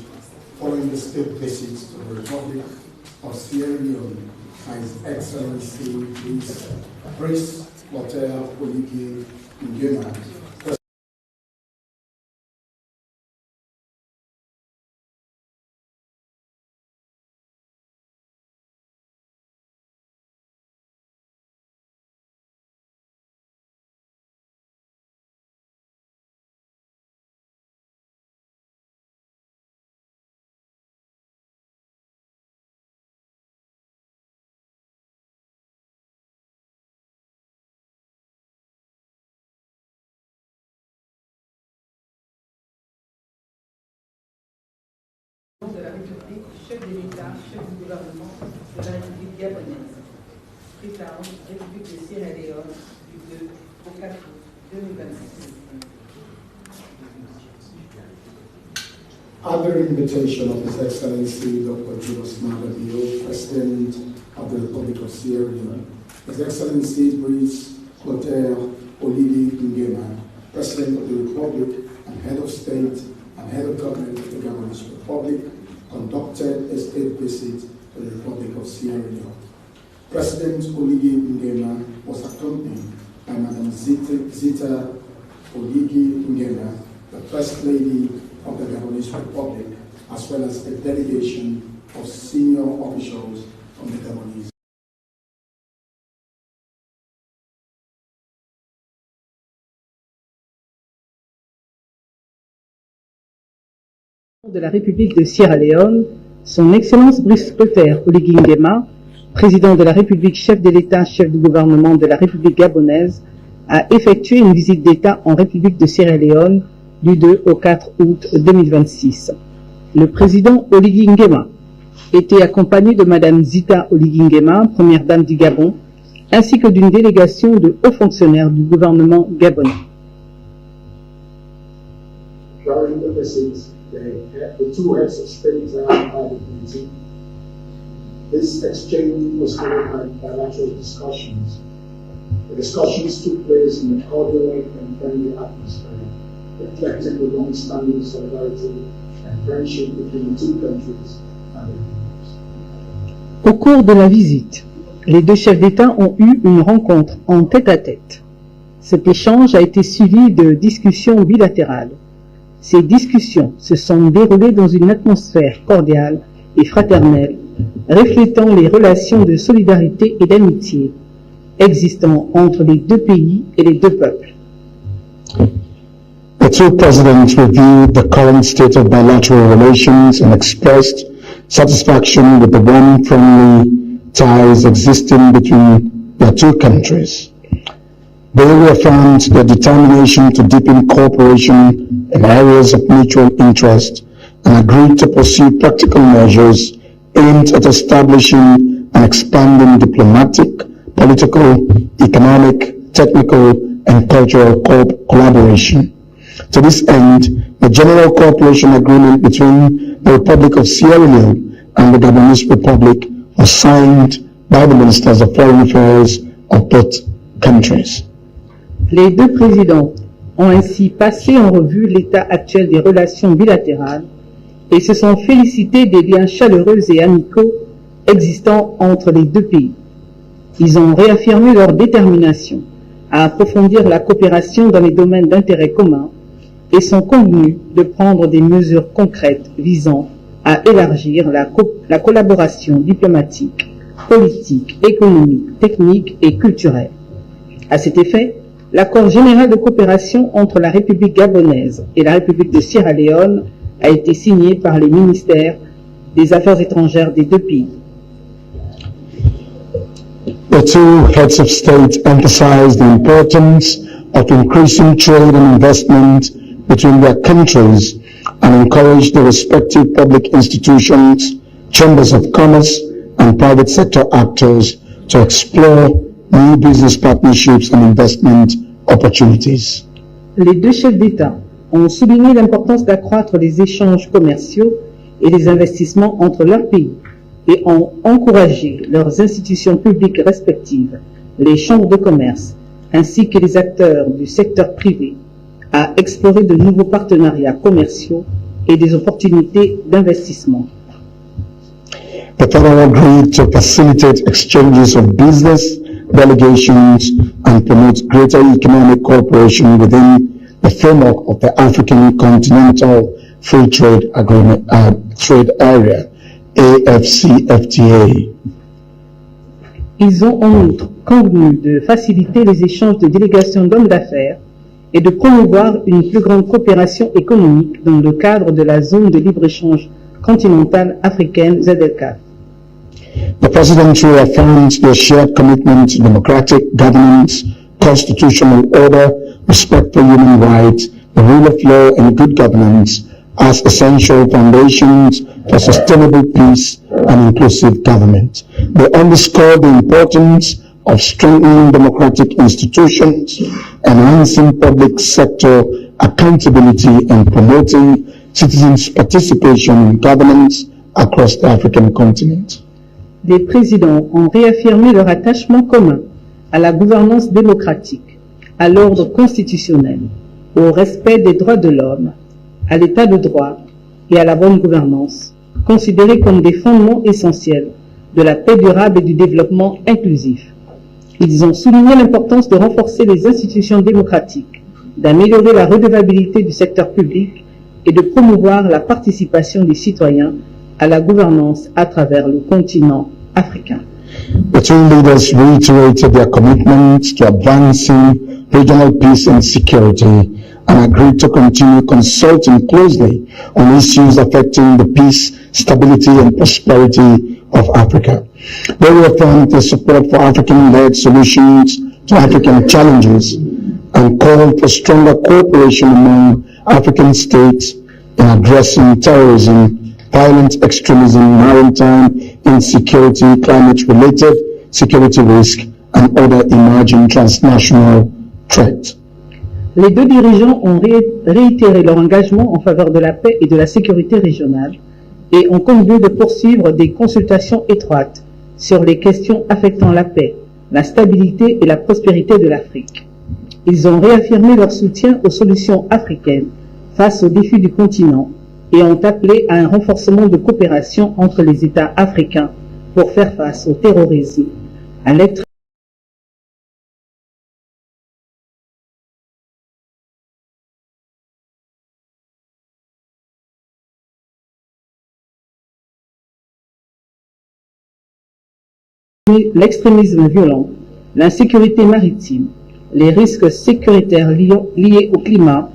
following the state visit to the Republic of Sierra Leone by His Excellency Brice Clotaire Oligui Nguema, de la République, chef de l'État, chef du gouvernement de la République gabonaise, Freetown, République de Sierra Leone, du 2 au 4 août 2026. At the invitation of His Excellency Dr. Julius Maada, President of the Republic of Sierra Leone, His Excellency Brice Clotaire Oligui Nguema, President of the Republic and Head of State and Head of Government of the Gabonese Republic, conducted a state visit to the Republic of Sierra Leone. President Oligui Nguema was accompanied by Madam Zita Oligui Nguema, the First Lady of the Gabonese Republic, as well as a delegation of senior officials from the Gabonese. De la République de Sierra Leone, Son Excellence Brice Clotaire Oligui Nguema, président de la République, chef de l'État, chef du gouvernement de la République gabonaise, a effectué une visite d'État en République de Sierra Leone du 2 au 4 août 2026. Le président Oligui Nguema était accompagné de Madame Zita Oligui Nguema, première dame du Gabon, ainsi que d'une délégation de hauts fonctionnaires du gouvernement gabonais. During the visit, the two heads of state had a meeting. This exchange was followed by bilateral discussions. The discussions took place in a cordial and friendly atmosphere, reflecting the long-standing solidarity and friendship between the two countries and the peoples. Au cours de la visite, les deux chefs d'État ont eu une rencontre en tête-à-tête. Cet échange a été suivi de discussions bilatérales. Ces discussions se sont déroulées dans une atmosphère cordiale et fraternelle, reflétant les relations de solidarité et d'amitié existant entre les deux pays et les deux peuples. The two presidents reviewed the current state of bilateral relations and expressed satisfaction with the warm, friendly ties existing between their two countries. They reaffirmed their determination to deepen cooperation in areas of mutual interest and agreed to pursue practical measures aimed at establishing and expanding diplomatic, political, economic, technical, and cultural collaboration. To this end, the General Cooperation Agreement between the Republic of Sierra Leone and the Gabonese Republic was signed by the Ministers of Foreign Affairs of both countries. Les deux présidents ont ainsi passé en revue l'état actuel des relations bilatérales et se sont félicités des liens chaleureux et amicaux existants entre les deux pays. Ils ont réaffirmé leur détermination à approfondir la coopération dans les domaines d'intérêt commun et sont convenus de prendre des mesures concrètes visant à élargir la collaboration diplomatique, politique, économique, technique et culturelle. À cet effet, l'accord général de coopération entre la République gabonaise et la République de Sierra Leone a été signé par les ministères des Affaires étrangères des deux pays. The two heads of state emphasized the importance of increasing trade and investment between their countries and encourage the respective public institutions, chambers of commerce, and private sector actors to explore new business partnerships and investment opportunities. Les deux chefs d'État ont souligné l'importance d'accroître les échanges commerciaux et les investissements entre leurs pays et ont encouragé leurs institutions publiques respectives, les chambres de commerce, ainsi que les acteurs du secteur privé, à explorer de nouveaux partenariats commerciaux et des opportunités d'investissement. The federal agreed to facilitate exchanges of business, delegations, and promote greater economic cooperation within the framework of the African Continental Free Trade Agreement, Trade Area, AFCFTA. Ils ont en outre convenu de faciliter les échanges de délégations d'hommes d'affaires et de promouvoir une plus grande coopération économique dans le cadre de la zone de libre-échange continentale africaine ZLCAF. The President reaffirmed their shared commitment to democratic governance, constitutional order, respect for human rights, the rule of law, and good governance as essential foundations for sustainable peace and inclusive government. They underscored the importance of strengthening democratic institutions, enhancing public sector accountability, and promoting citizens' participation in governance across the African continent. Les présidents ont réaffirmé leur attachement commun à la gouvernance démocratique, à l'ordre constitutionnel, au respect des droits de l'homme, à l'état de droit et à la bonne gouvernance, considérés comme des fondements essentiels de la paix durable et du développement inclusif. Ils ont souligné l'importance de renforcer les institutions démocratiques, d'améliorer la redevabilité du secteur public et de promouvoir la participation des citoyens à la gouvernance à travers le continent africain. The two leaders reiterated their commitment to advancing regional peace and security and agreed to continue consulting closely on issues affecting the peace, stability, and prosperity of Africa. They reaffirmed their support for African-led solutions to African challenges and called for stronger cooperation among African states in addressing terrorism, violent extremism, maritime insecurity, climate-related security risk, and other emerging transnational threats. Les deux dirigeants ont réitéré leur engagement en faveur de la paix et de la sécurité régionale et ont convenu de poursuivre des consultations étroites sur les questions affectant la paix, la stabilité et la prospérité de l'Afrique. Ils ont réaffirmé leur soutien aux solutions africaines face aux défis du continent et ont appelé à un renforcement de coopération entre les États africains pour faire face au terrorisme, à l'extrémisme violent, l'insécurité maritime, les risques sécuritaires liés au climat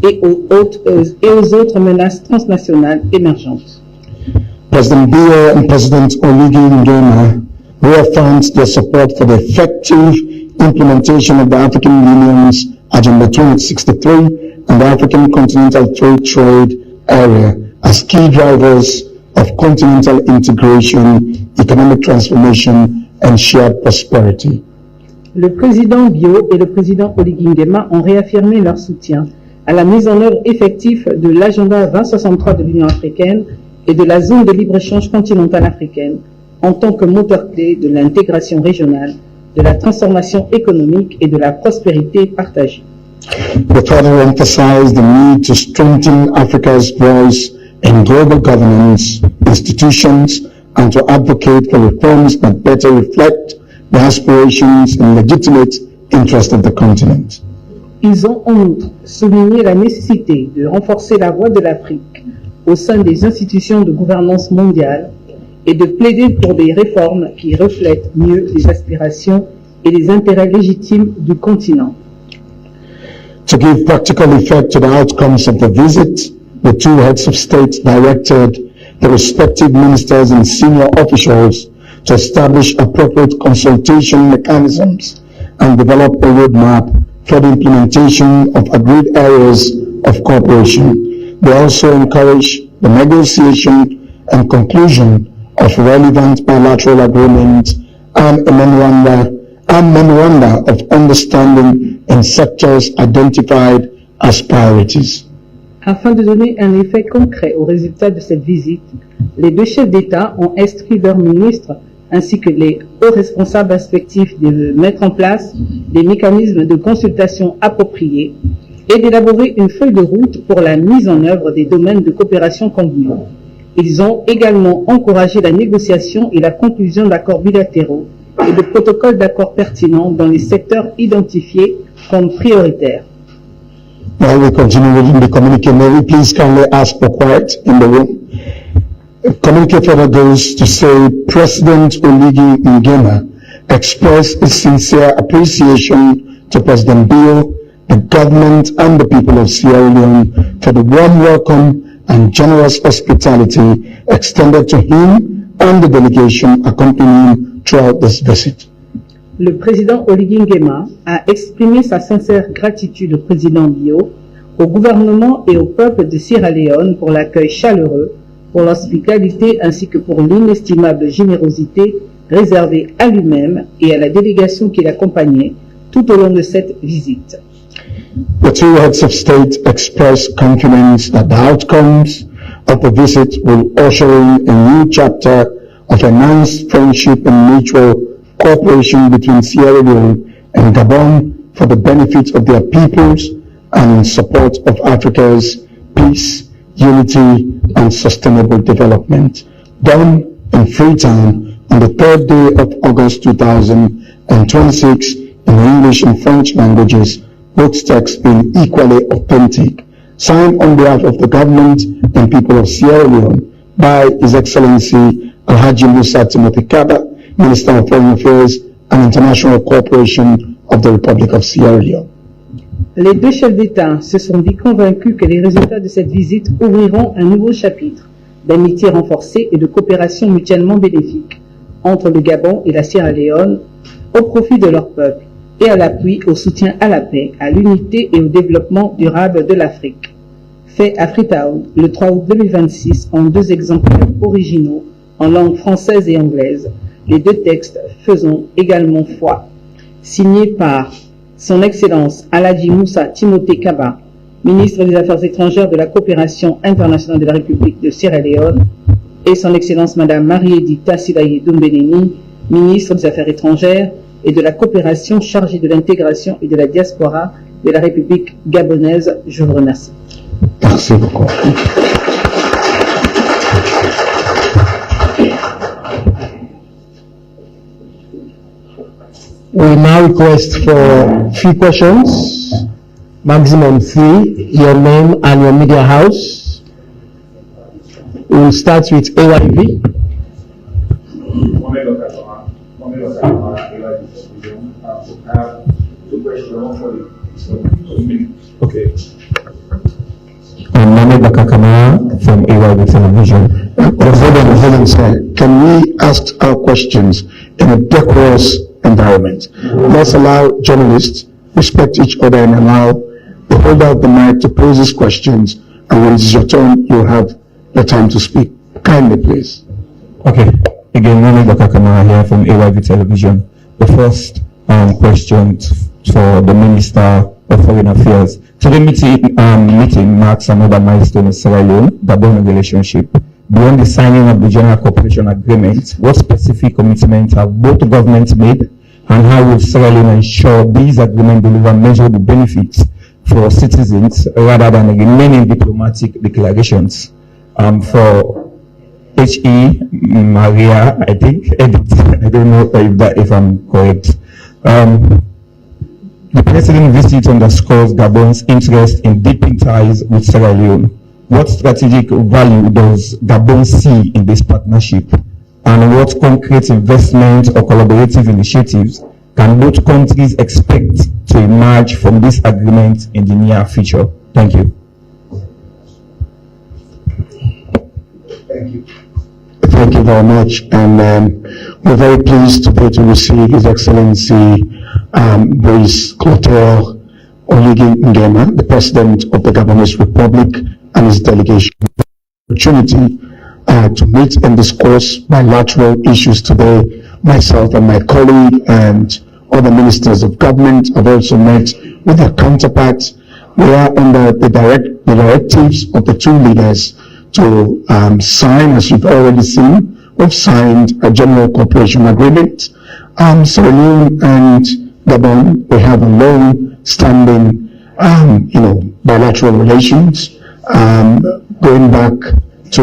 et aux autres menaces transnationales émergentes. President Biya and President Nguema reaffirmed their support for the effective implementation of the African Union's Agenda 2063 and the African Continental Free Trade Area as key drivers of continental integration, economic transformation, and shared prosperity. Le président Bio et le président Oligui Nguema ont réaffirmé leur soutien à la mise en œuvre effective de l'agenda 2063 de l'Union africaine et de la zone de libre-échange continentale africaine en tant que moteur clé de l'intégration régionale, de la transformation économique et de la prospérité partagée. They further emphasized the need to strengthen Africa's voice in global governance, institutions, and to advocate for reforms that better reflect the aspirations and legitimate interests of the continent. Ils ont en outre souligné la nécessité de renforcer la voix de l'Afrique au sein des institutions de gouvernance mondiale et de plaider pour des réformes qui reflètent mieux les aspirations et les intérêts légitimes du continent. To give practical effect to the outcomes of the visit, the two heads of state directed the respective ministers and senior officials to establish appropriate consultation mechanisms and develop a roadmap for the implementation of agreed areas of cooperation. They also encourage the negotiation and conclusion of relevant bilateral agreements and memoranda of understanding in sectors identified as priorities. Afin de donner un effet concret aux résultats de cette visite, les deux chefs d'État ont instruit leurs ministres ainsi que les hauts responsables respectifs de mettre en place des mécanismes de consultation appropriés et d'élaborer une feuille de route pour la mise en œuvre des domaines de coopération convenus. Ils ont également encouragé la négociation et la conclusion d'accords bilatéraux et de protocoles d'accords pertinents dans les secteurs identifiés comme prioritaires. While we continue reading the communique, may we please kindly ask for quiet in the room. The communique further goes to say President Oligi Nguema expressed his sincere appreciation to President Bio, the government and the people of Sierra Leone for the warm welcome and generous hospitality extended to him and the delegation accompanying him throughout this visit. Le président Oligi Nguema a exprimé sa sincère gratitude au président Bio, au gouvernement et au peuple de Sierra Leone pour l'accueil chaleureux, pour l'hospitalité ainsi que pour l'inestimable générosité réservée à lui-même et à la délégation qui l'accompagnait tout au long de cette visite. The two heads of state expressed confidence that the outcomes of the visit will usher in a new chapter of enhanced friendship and mutual cooperation between Sierra Leone and Gabon for the benefit of their peoples and in support of Africa's peace, unity, and sustainable development. Done in Freetown on the 3rd day of August 2026 in English and French languages, both texts being equally authentic. Signed on behalf of the government and people of Sierra Leone by His Excellency Alhaji Musa Timothy Kaba, Minister of Foreign Affairs and International Cooperation of the Republic of Sierra Leone. Les deux chefs d'État se sont dit convaincus que les résultats de cette visite ouvriront un nouveau chapitre d'amitié renforcée et de coopération mutuellement bénéfique entre le Gabon et la Sierra Leone au profit de leur peuple et à l'appui au soutien à la paix, à l'unité et au développement durable de l'Afrique. Fait à Freetown le 3 août 2026 en 2 exemplaires originaux en langue française et anglaise, les 2 textes faisant également foi. Signé par Son Excellence Alhaji Musa Timothée Kaba, ministre des Affaires étrangères de la coopération internationale de la République de Sierra Leone, et Son Excellence Madame Marie-Edith Silaye Doumbénéni, ministre des Affaires étrangères et de la coopération chargée de l'intégration et de la diaspora de la République gabonaise. Je vous remercie. Merci beaucoup. We now request for 3 questions, maximum 3, your name and your media house. We'll start with AYV. Okay. I'm Mohamed Bakakama from AYV Television. Hold on, sir. Can we ask our questions in a decorous environment? Let's allow journalists respect each other and allow the holder of the mic to pose his questions, and when it's your turn, you'll have the time to speak. Kindly, please. Okay. Again, Mohamed Bakakama here from AYV Television. The first question for the Minister of Foreign Affairs. Today meeting marks another milestone in Sierra Leone, Gabon relationship. Beyond the signing of the General Cooperation Agreement, what specific commitments have both governments made, and how will Sierra Leone ensure these agreements deliver measurable benefits for citizens rather than remaining diplomatic declarations? For H.E. Maria, I think, Edith, I don't know if I'm correct. The President visit underscores Gabon's interest in deepening ties with Sierra Leone. What strategic value does Gabon see in this partnership, and what concrete investment or collaborative initiatives can both countries expect to emerge from this agreement in the near future? Thank you. Thank you. Thank you very much, and we're very pleased to receive His Excellency Brice Clotaire, Oligui Nguema, the President of the Gabonese Republic, and his delegation. Opportunity to meet and discuss bilateral issues today. Myself and my colleague and other ministers of government have also met with their counterparts. We are under the directives of the two leaders to sign, as you've already seen, we've signed a general cooperation agreement. Sierra Leone and Gabon, we have a long-standing, bilateral relations, going back to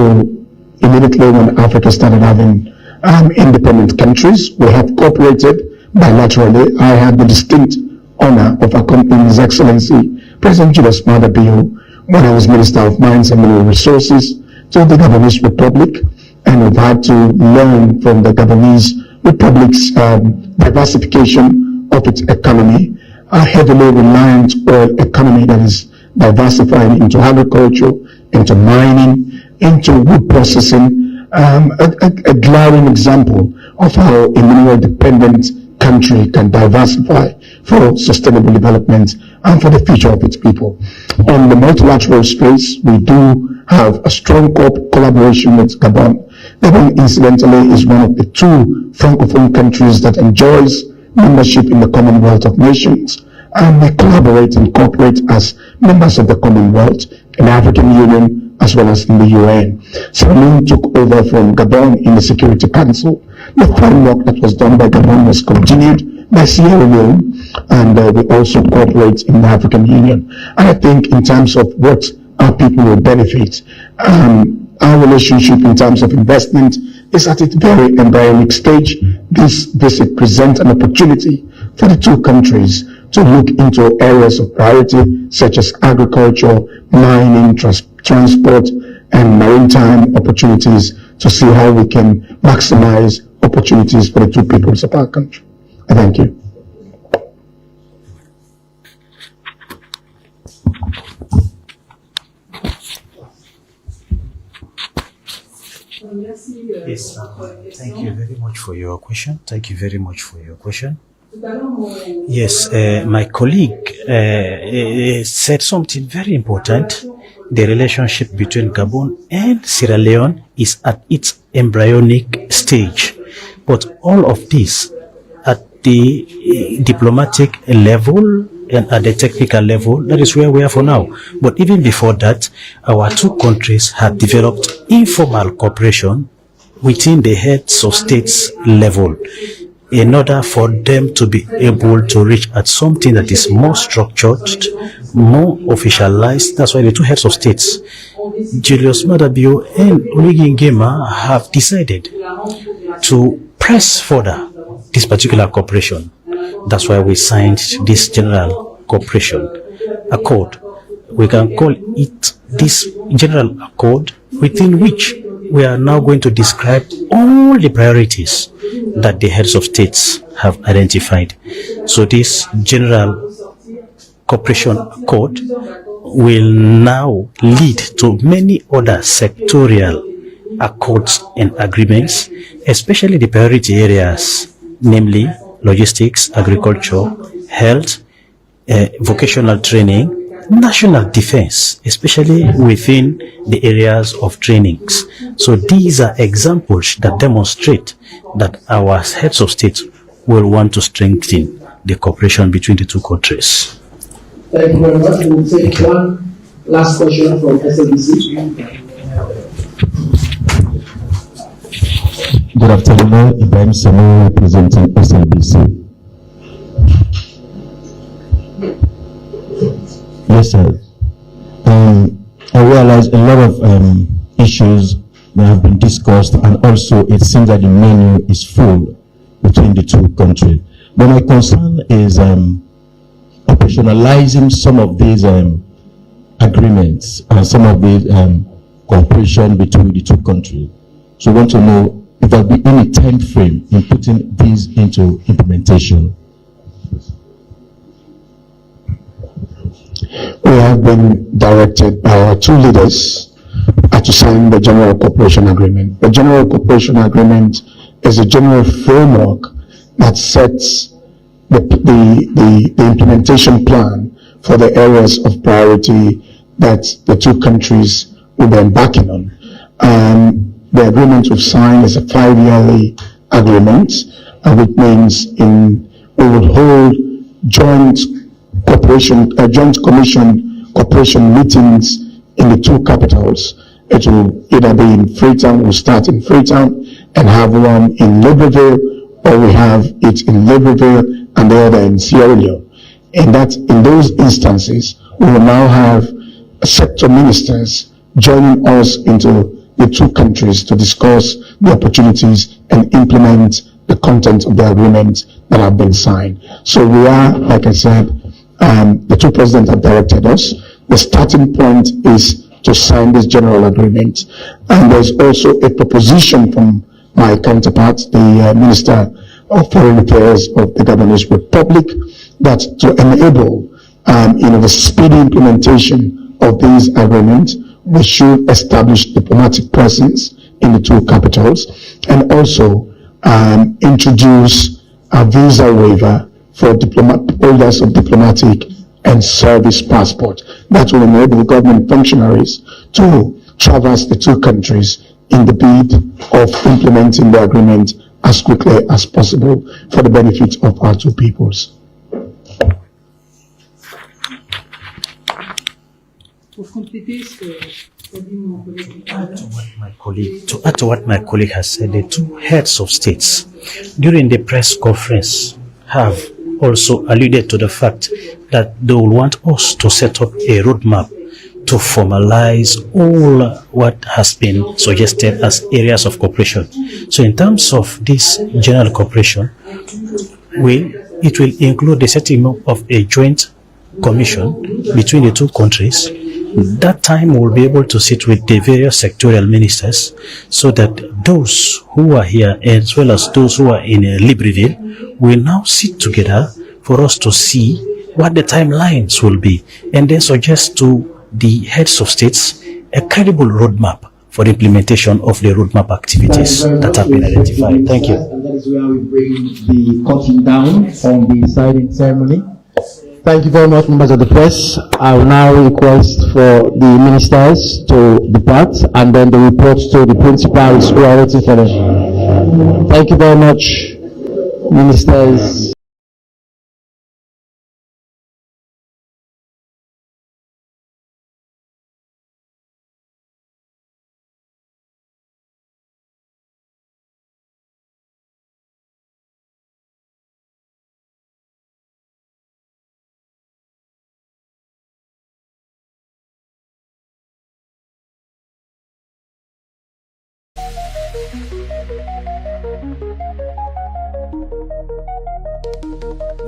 immediately when Africa started having independent countries. We have cooperated bilaterally. I had the distinct honor of accompanying His Excellency President Julius Maada Bio when I was Minister of Mines and Mineral Resources to the Gabonese Republic, and we've had to learn from the Gabonese Republic's diversification of its economy, a heavily reliant oil economy that is diversifying into agriculture, into mining, into wood processing, a glaring example of how a mineral-dependent country can diversify for sustainable development and for the future of its people. On the multilateral space, we do have a strong collaboration with Gabon. Gabon, incidentally, is one of the two Francophone countries that enjoys membership in the Commonwealth of Nations, and we collaborate and cooperate as members of the Commonwealth, in the African Union, as well as in the UN. Sierra Leone took over from Gabon in the Security Council. The framework that was done by Gabon was continued by Sierra Leone, and we also cooperate in the African Union. And I think in terms of what our people will benefit, our relationship in terms of investment is at its very embryonic stage. This visit presents an opportunity for the two countries to look into areas of priority such as agriculture, mining, transport, and maritime opportunities to see how we can maximize opportunities for the two peoples of our country. Thank you. Yes, thank you very much for your question. Yes, my colleague said something very important. The relationship between Gabon and Sierra Leone is at its embryonic stage. But all of this at the diplomatic level and at the technical level, that is where we are for now. But even before that, our two countries had developed informal cooperation within the heads of states level in order for them to be able to reach at something that is more structured, more officialized. That's why the two heads of states, Julius Maada Bio and Oligui Nguema, have decided to press further this particular cooperation. That's why we signed this general cooperation accord. We can call it this general accord, within which we are now going to describe all the priorities that the heads of states have identified. So this general cooperation accord will now lead to many other sectorial accords and agreements, especially the priority areas, namely logistics, agriculture, health, vocational training, national defense, especially within the areas of trainings. So these are examples that demonstrate that our heads of state will want to strengthen the cooperation between the two countries. Thank you very much. We will take one last question from SABC. Good afternoon, Ibrahim Samuel representing SABC. Yes, sir. I realize a lot of issues that have been discussed, and also it seems that the menu is full between the two countries. But my concern is operationalizing some of these agreements and some of the cooperation between the two countries. So I want to know if there will be any time frame in putting these into implementation. We have been directed by our two leaders to sign the General Cooperation Agreement. The General Cooperation Agreement is a general framework that sets the implementation plan for the areas of priority that the two countries will be embarking on. The agreement we've signed is a 5-yearly agreement, which means we will hold joint commission cooperation meetings in the two capitals. It will either be in Freetown, we'll start in Freetown and have one in Libreville, or we have it in Libreville and the other in Sierra Leone. In those instances, we will now have sector ministers joining us into the two countries to discuss the opportunities and implement the content of the agreement that have been signed. So we are, like I said, the two presidents have directed us. The starting point is to sign this general agreement. And there's also a proposition from my counterpart, the Minister of Foreign Affairs of the Gabonese Republic, that to enable the speedy implementation of these agreements, we should establish diplomatic presence in the two capitals and also introduce a visa waiver for holders of diplomatic and service passport. That will enable government functionaries to traverse the two countries in the bid of implementing the agreement as quickly as possible for the benefit of our two peoples. To add to what my colleague has said, the two heads of states during the press conference have also alluded to the fact that they will want us to set up a roadmap to formalize all what has been suggested as areas of cooperation. So in terms of this general cooperation, it will include the setting up of a joint commission between the two countries. That time we'll be able to sit with the various sectorial ministers so that those who are here as well as those who are in Libreville will now sit together for us to see what the timelines will be and then suggest to the heads of states a credible roadmap for the implementation of the roadmap activities that have been identified. Thank you. And that is where we bring the curtain down on the signing ceremony. Thank you very much, members of the press. I will now request for the ministers to depart and then the report to the principals who are waiting for them. Thank you very much, ministers.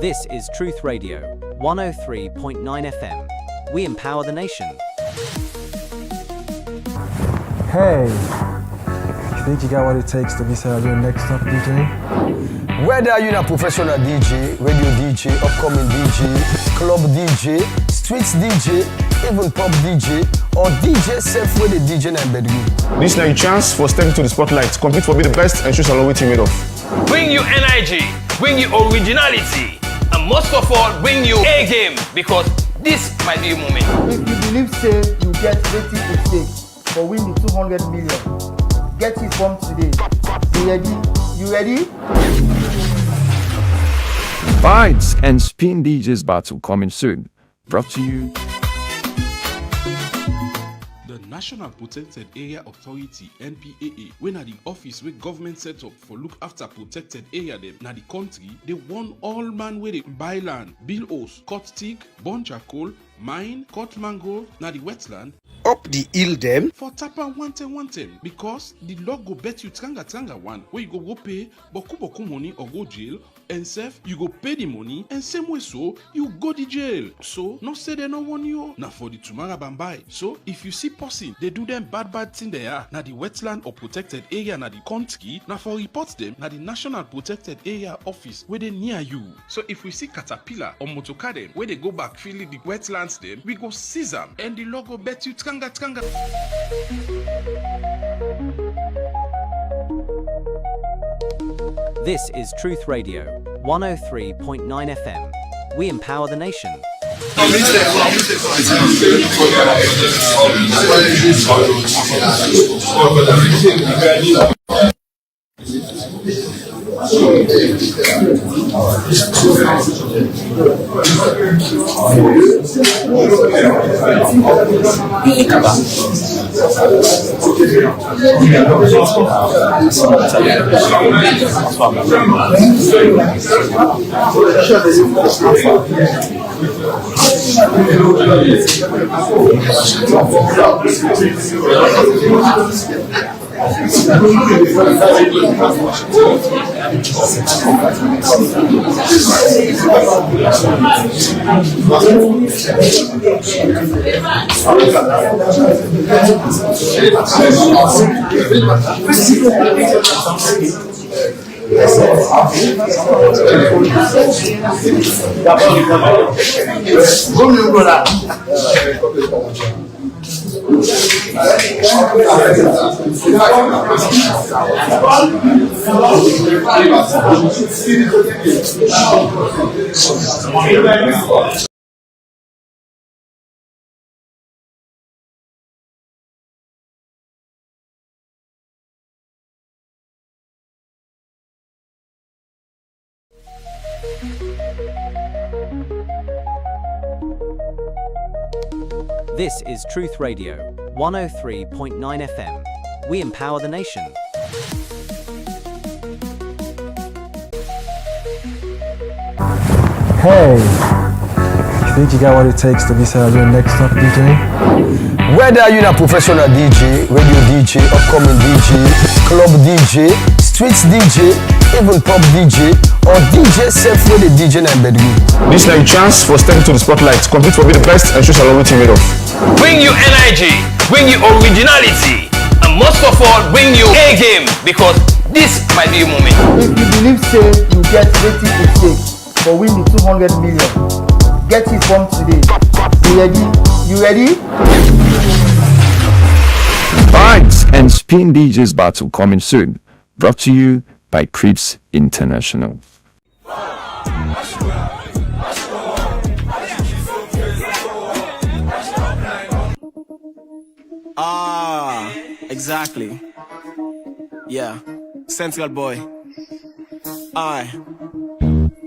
This is Truth Radio, 103.9 FM. We empower the nation. Hey, think you got what it takes to be your next top DJ? Whether you're a professional DJ, radio DJ, upcoming DJ, club DJ, streets DJ, even pop DJ, or DJ self with the DJ and bedroom. This is your chance for stepping to the spotlight, compete for be the best and choose along what you made of. Bring you energy, bring you originality, and most of all, bring you A game, because this might be a moment. If you believe say you get 80 to stake for win the 200 million, get it from today. You ready? You ready? Vibes and Spin DJs battle coming soon. Brought to you. The National Protected Area Authority (NPAA), when at the office where government set up for look after protected area them na the country, they want all man where they buy land, build house, cut stick, burn charcoal, mine, cut mangrove, na the wetland. Up the hill them for tapa 110 because the law go bet you tranga one where you go pay boku money or go jail, and self you go pay the money and same way so you go the jail. So no say they no want you na for the tomorrow bambai. So if you see person they do them bad thing they are na the wetland or protected area na the country, na for report them na the National Protected Area Office where they near you. So if we see caterpillar or motocar them where they go back filling the wetlands them, we go seize them and the law go bet you tranga. This is Truth Radio, 103.9 FM. We empower the nation. This is Truth Radio, 103.9 FM. We empower the nation. Hey, you think you got what it takes to be your next up DJ? Whether you're a professional DJ, radio DJ, upcoming DJ, club DJ, streets DJ, even pop DJ, or DJ self with the DJ and bedroom. This is your chance for stepping to the spotlight, compete for be the best and choose a what you made of. Bring you energy, bring you originality, and most of all, bring you A game, because this might be your moment. If you believe say you get wetin it takes for win the 200 million, get it from today. You ready? You ready? Vibes and Spin DJs battle coming soon. Brought to you by Crips International. Exactly. Yeah, Central boy. Aye.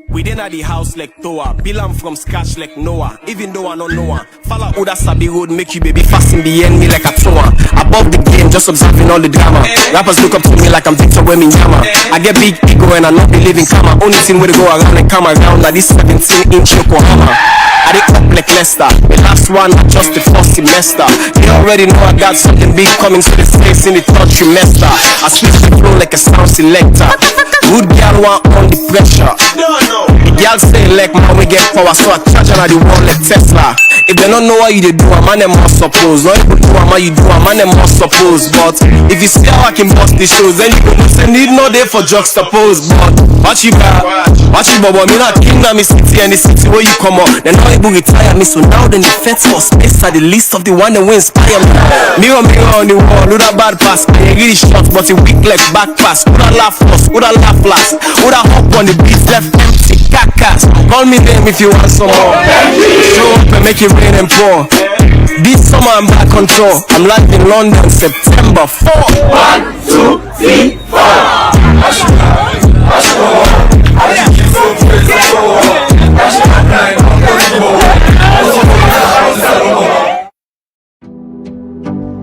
We then at the house like Toa. Bill I'm from scratch like Noah. Even though I don't know her. Follow Oda Sabi road, make you baby fast in the end, me like a Toa. Above the game, just observing all the drama. Rappers look up to me like I'm Victor Wembanyama. I get big ego and I not believe in karma. Only thing where to go around and come around like this 17-inch Yokohama. I did up like Leicester. The last one, just the first semester. They already know I got something big coming to the States in the third trimester. I switch the flow like a sound selector. Good girl want on the pressure. The girl say like man we get power, so I charge on the wall like Tesla. If they don't know what you do, a man them must suppose. Not even do what you do, a man them must suppose. But if you see how I can bust the shows, then you gonna say need no day for juxtapose. But watch you got, watch you bubble. Me not king of me city and the city where you come up. Then how you retire me, so now then the fence for space are the list of the one that will inspire me. Mirror on the wall, who that bad pass? They really short, but it weak like back pass. Who that laugh first, who that laugh last? Who that hop on the beat left empty, cacas. Call me name if you want some more. Show up and make it rain and pour. This summer I'm back on tour. I'm live in London, September 4. 1, 2, 3, 4.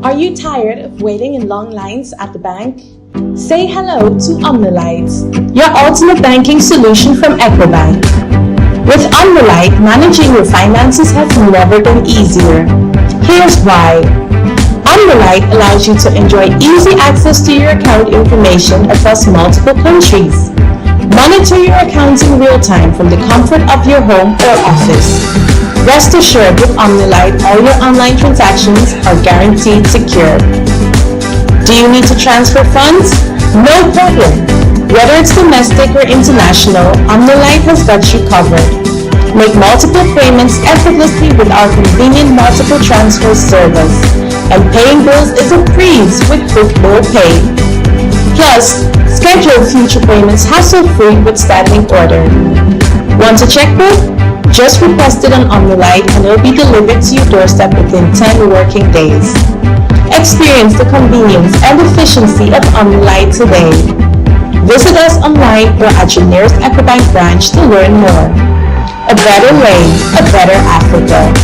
Are you tired of waiting in long lines at the bank? Say hello to OmniLite, your ultimate banking solution from EcoBank. With OmniLite, managing your finances has never been easier. Here's why. OmniLite allows you to enjoy easy access to your account information across multiple countries. Monitor your accounts in real time from the comfort of your home or office. Rest assured, with OmniLite, all your online transactions are guaranteed secure. Do you need to transfer funds? No problem. Whether it's domestic or international, OmniLite has got you covered. Make multiple payments effortlessly with our convenient multiple transfer service. And paying bills is a breeze with QuickBill Pay. Plus, schedule future payments hassle-free with standing order. Want a checkbook? Just request it on Omnilight and it will be delivered to your doorstep within 10 working days. Experience the convenience and efficiency of Omnilight today. Visit us online or at your nearest EcoBank branch to learn more. A better way, a better Africa.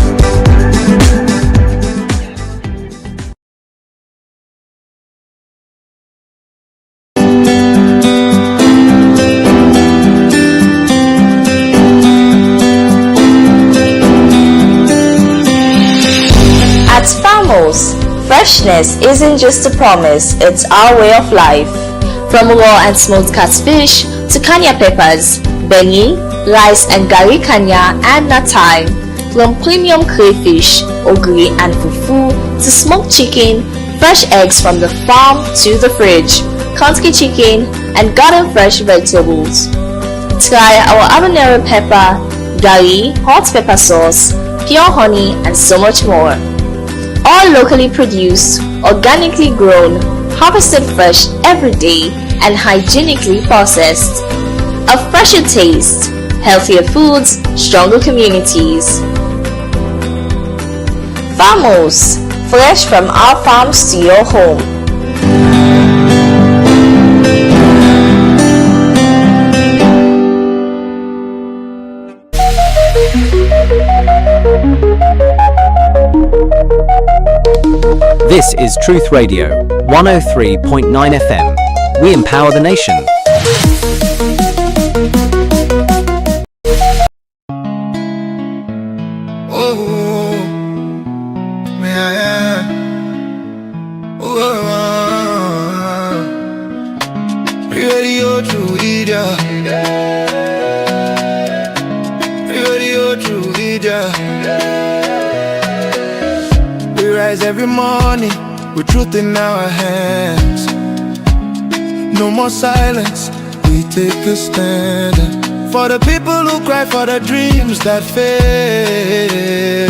At Farmos, freshness isn't just a promise, it's our way of life. From raw and smoked catfish to kanya peppers, beni, rice and gari kanya and natai, from premium crayfish, ogiri and fufu to smoked chicken, fresh eggs from the farm to the fridge, country chicken and garden fresh vegetables. Try our habanero pepper, gari, hot pepper sauce, pure honey and so much more. All locally produced, organically grown, harvested fresh every day and hygienically processed. A fresher taste, healthier foods, stronger communities. Farmos, fresh from our farms to your home. This is Truth Radio, 103.9 FM. We empower the nation. Oh, yeah. Oh, radio to Ida. Radio to Ida. We rise every morning with truth in our hands. No more silence, we take a stand. For the people who cry for the dreams that fail.